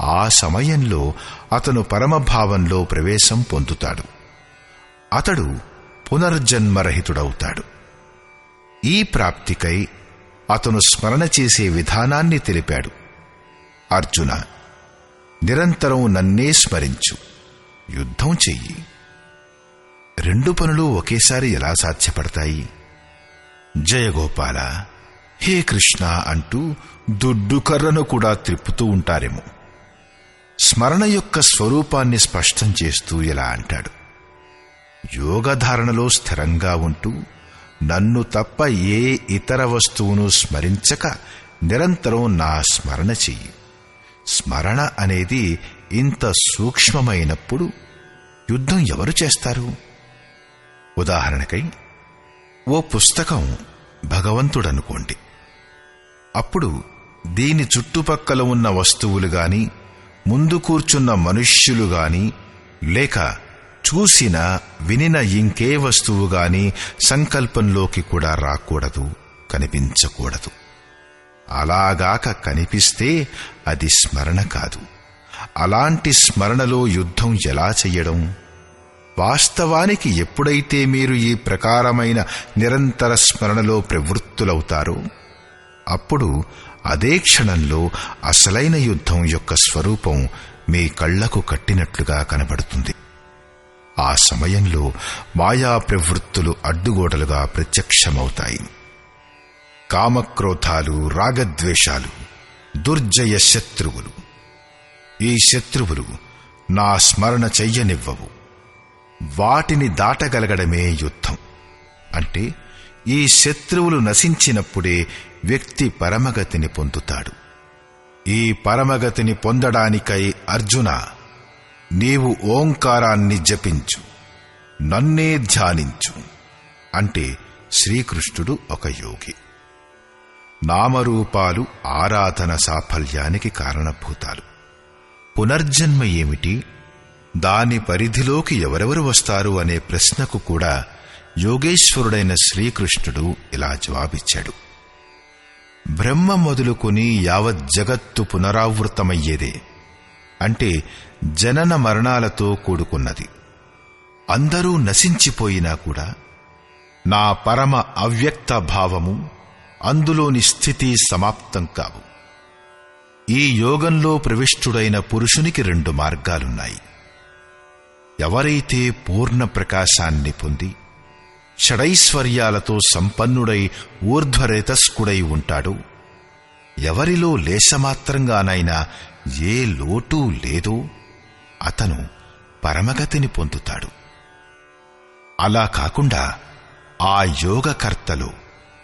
ఆ సమయంలో అతను పరమభావంలో ప్రవేశం పొందుతాడు. అతడు పునర్జన్మరహితుడవుతాడు. ఈ ప్రాప్తికై అతను స్మరణ చేసే విధానాన్ని తెలిపాడు. అర్జున, నిరంతరం నన్నే స్మరించు, యుద్ధం చెయ్యి. రెండు పనులు ఒకేసారి ఎలా సాధ్యపడతాయి? జయగోపాల, హే కృష్ణ అంటూ దుడ్డు కర్రను కూడా త్రిప్పుతూ ఉంటారేమో. స్మరణ యొక్క స్వరూపాన్ని స్పష్టం చేస్తూ ఇలా అంటాడు, యోగధారణలో స్థిరంగా ఉంటూ నన్ను తప్ప ఏ ఇతర వస్తువును స్మరించక నిరంతరం నా స్మరణ చెయ్యి. స్మరణ అనేది ఇంత సూక్ష్మమైనప్పుడు యుద్ధం ఎవరు చేస్తారు? ఉదాహరణకై ఓ పుస్తకం భగవంతుడనుకోండి. అప్పుడు దీని చుట్టుపక్కల ఉన్న వస్తువులు గాని, ముందు కూర్చున్న మనుష్యులు గాని, లేక చూసిన వినిన ఇంకే వస్తువు గాని సంకల్పంలోకి కూడా రాకూడదు, కనిపించకూడదు. అలాగాక కనిపిస్తే అది స్మరణ కాదు. అలాంటి స్మరణలో యుద్ధం ఎలా చెయ్యడం? వాస్తవానికి ఎప్పుడైతే మీరు ఈ ప్రకారమైన నిరంతర స్మరణలో ప్రవృత్తులవుతారో అప్పుడు అదే క్షణంలో అసలైన యుద్ధం యొక్క స్వరూపం మీ కళ్లకు కట్టినట్లుగా కనబడుతుంది. ఆ సమయంలో మాయా ప్రవృత్తులు అడ్డుగోడలుగా ప్రత్యక్షమవుతాయి. కామక్రోధాలు, రాగద్వేషాలు దుర్జయ శత్రువులు. ఈ శత్రువులు నా స్మరణ చెయ్యనివ్వవు. వాటిని దాటగలగడమే యుద్ధం. అంటే ఈ శత్రువులు నశించినప్పుడే వ్యక్తి పరమగతిని పొందుతాడు. ఈ పరమగతిని పొందడానికై అర్జున, నీవు ఓంకారాన్ని జపించు, నన్నే ధ్యానించు. అంటే శ్రీకృష్ణుడు ఒక యోగి. నామరూపాలు ఆరాధన సాఫల్యానికి కారణభూతాలు. పునర్జన్మ ఏమిటి, దాని పరిధిలోకి ఎవరెవరు వస్తారు అనే ప్రశ్నకు కూడా యోగేశ్వరుడైన శ్రీకృష్ణుడు ఇలా జవాబిచ్చాడు. బ్రహ్మ మొదలుకొని యావత్ జగత్తు పునరావృతమయ్యేదే. అంటే జనన మరణాలతో కూడుకున్నది. అందరూ నశించిపోయినా కూడా నా పరమ అవ్యక్త భావము, అందులోని స్థితి సమాప్తం కావు. ఈ యోగంలో ప్రవిష్టుడైన పురుషునికి 2 మార్గాలున్నాయి. ఎవరైతే పూర్ణ ప్రకాశాన్ని పొంది షడైశ్వర్యాలతో సంపన్నుడై ఊర్ధ్వరేతస్కుడై ఉంటాడో, ఎవరిలో లేశమాత్రంగానైనా ఏ లోటు లేదో అతను పరమగతిని పొందుతాడు. అలా కాకుండా ఆ యోగకర్తలో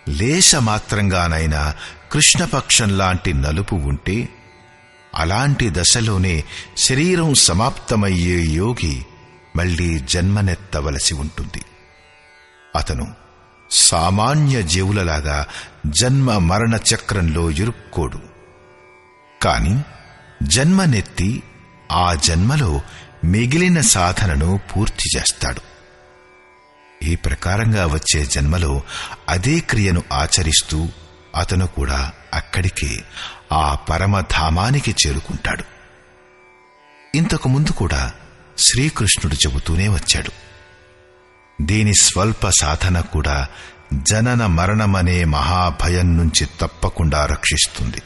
లేశమాత్రంగానైనా కృష్ణపక్షంలాంటి నలుపు ఉంటే, అలాంటి దశలోనే శరీరం సమాప్తమయ్యే యోగి మళ్లీ జన్మనెత్తవలసి ఉంటుంది. అతను సామాన్య జీవులలాగా జన్మ మరణ చక్రంలో ఇరుక్కోడు. కాని జన్మనెత్తి ఆ జన్మలో మిగిలిన సాధనను పూర్తి చేస్తాడు. ఈ ప్రకారంగా వచ్చే జన్మలో అదే క్రియను ఆచరిస్తూ అతను కూడా అక్కడికే, ఆ పరమధామానికి చేరుకుంటాడు. ఇంతకు ముందు కూడా శ్రీకృష్ణుడు చెబుతూనే వచ్చాడు, దీని స్వల్ప సాధన కూడా జనన మరణమనే మహాభయం నుంచి తప్పకుండా రక్షిస్తుంది.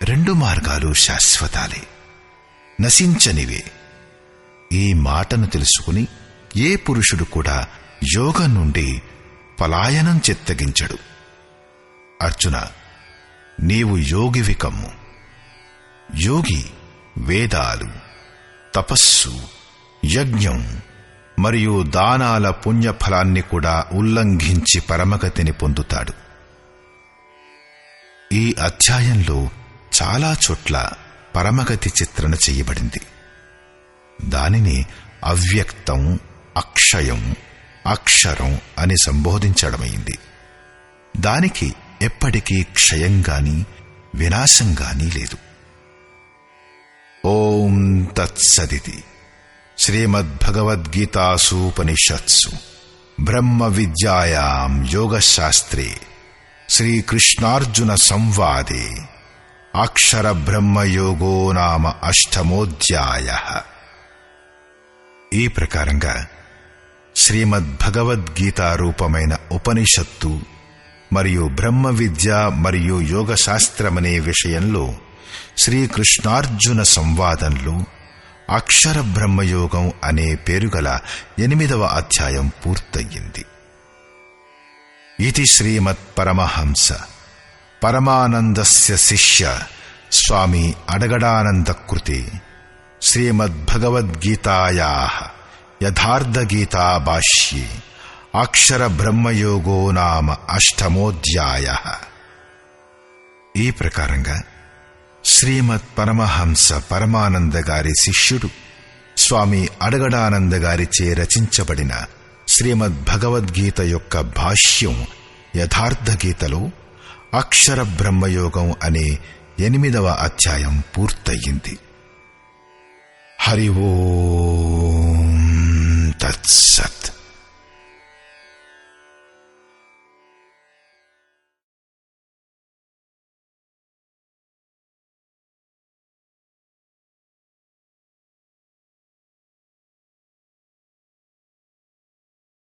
2 మార్గాలు శాశ్వతాలే, నశించనివే. ఈ మాటను తెలుసుకుని ఏ పురుషుడు కూడా యోగం నుండి పలాయనం చిత్తగించడు. అర్జున, నీవు యోగివి కమ్ము. యోగి వేదాలు, తపస్సు, యజ్ఞం మరియు దానాల పుణ్యఫలాన్ని కూడా ఉల్లంఘించి పరమగతిని పొందుతాడు. ఈ అధ్యాయంలో చాలా చోట్ల పరమగతి చిత్రణ చెయ్యబడింది. దానిని అవ్యక్తం, అక్షయం, అక్షరం అని సంబోధించడమైంది. దానికి ఎప్పటికీ క్షయంగాని వినాశంగాని లేదు. ఓం తత్సదితి శ్రీమద్భగవద్గీతాసూపనిషత్సు బ్రహ్మ విద్యాయాం యోగశాస్త్రే శ్రీకృష్ణార్జున సంవాదే అక్షర బ్రహ్మయోగో నామ 8వ. ఈ ప్రకారంగా శ్రీమద్భగవద్గీత రూపమైన ఉపనిషత్తు మరియు బ్రహ్మ విద్య మరియు యోగశాస్త్రమనే విషయంలో శ్రీకృష్ణార్జున సంవాదంలో అక్షర బ్రహ్మయోగం అనే పేరుగల 8వ అధ్యాయం పూర్తయింది. ఇది శ్రీమత్ పరమహంస పరమానందస్య శిష్య స్వామి అడగడానంద కృతే శ్రీమద్భగవద్గీతాయాః యథార్థగీతా భాష్యే అక్షర బ్రహ్మయోగో నామ 8వ. ఈ ప్రకారంగా శ్రీమత్ పరమహంస పరమానంద గారి శిష్యుడు స్వామి అడగడానంద గారిచే రచించబడిన శ్రీమద్భగవద్గీత యొక్క భాష్యం యథార్థగీతలో అక్షర బ్రహ్మయోగం అనే 8వ అధ్యాయం పూర్తయింది. హరి ఓం తత్సత్.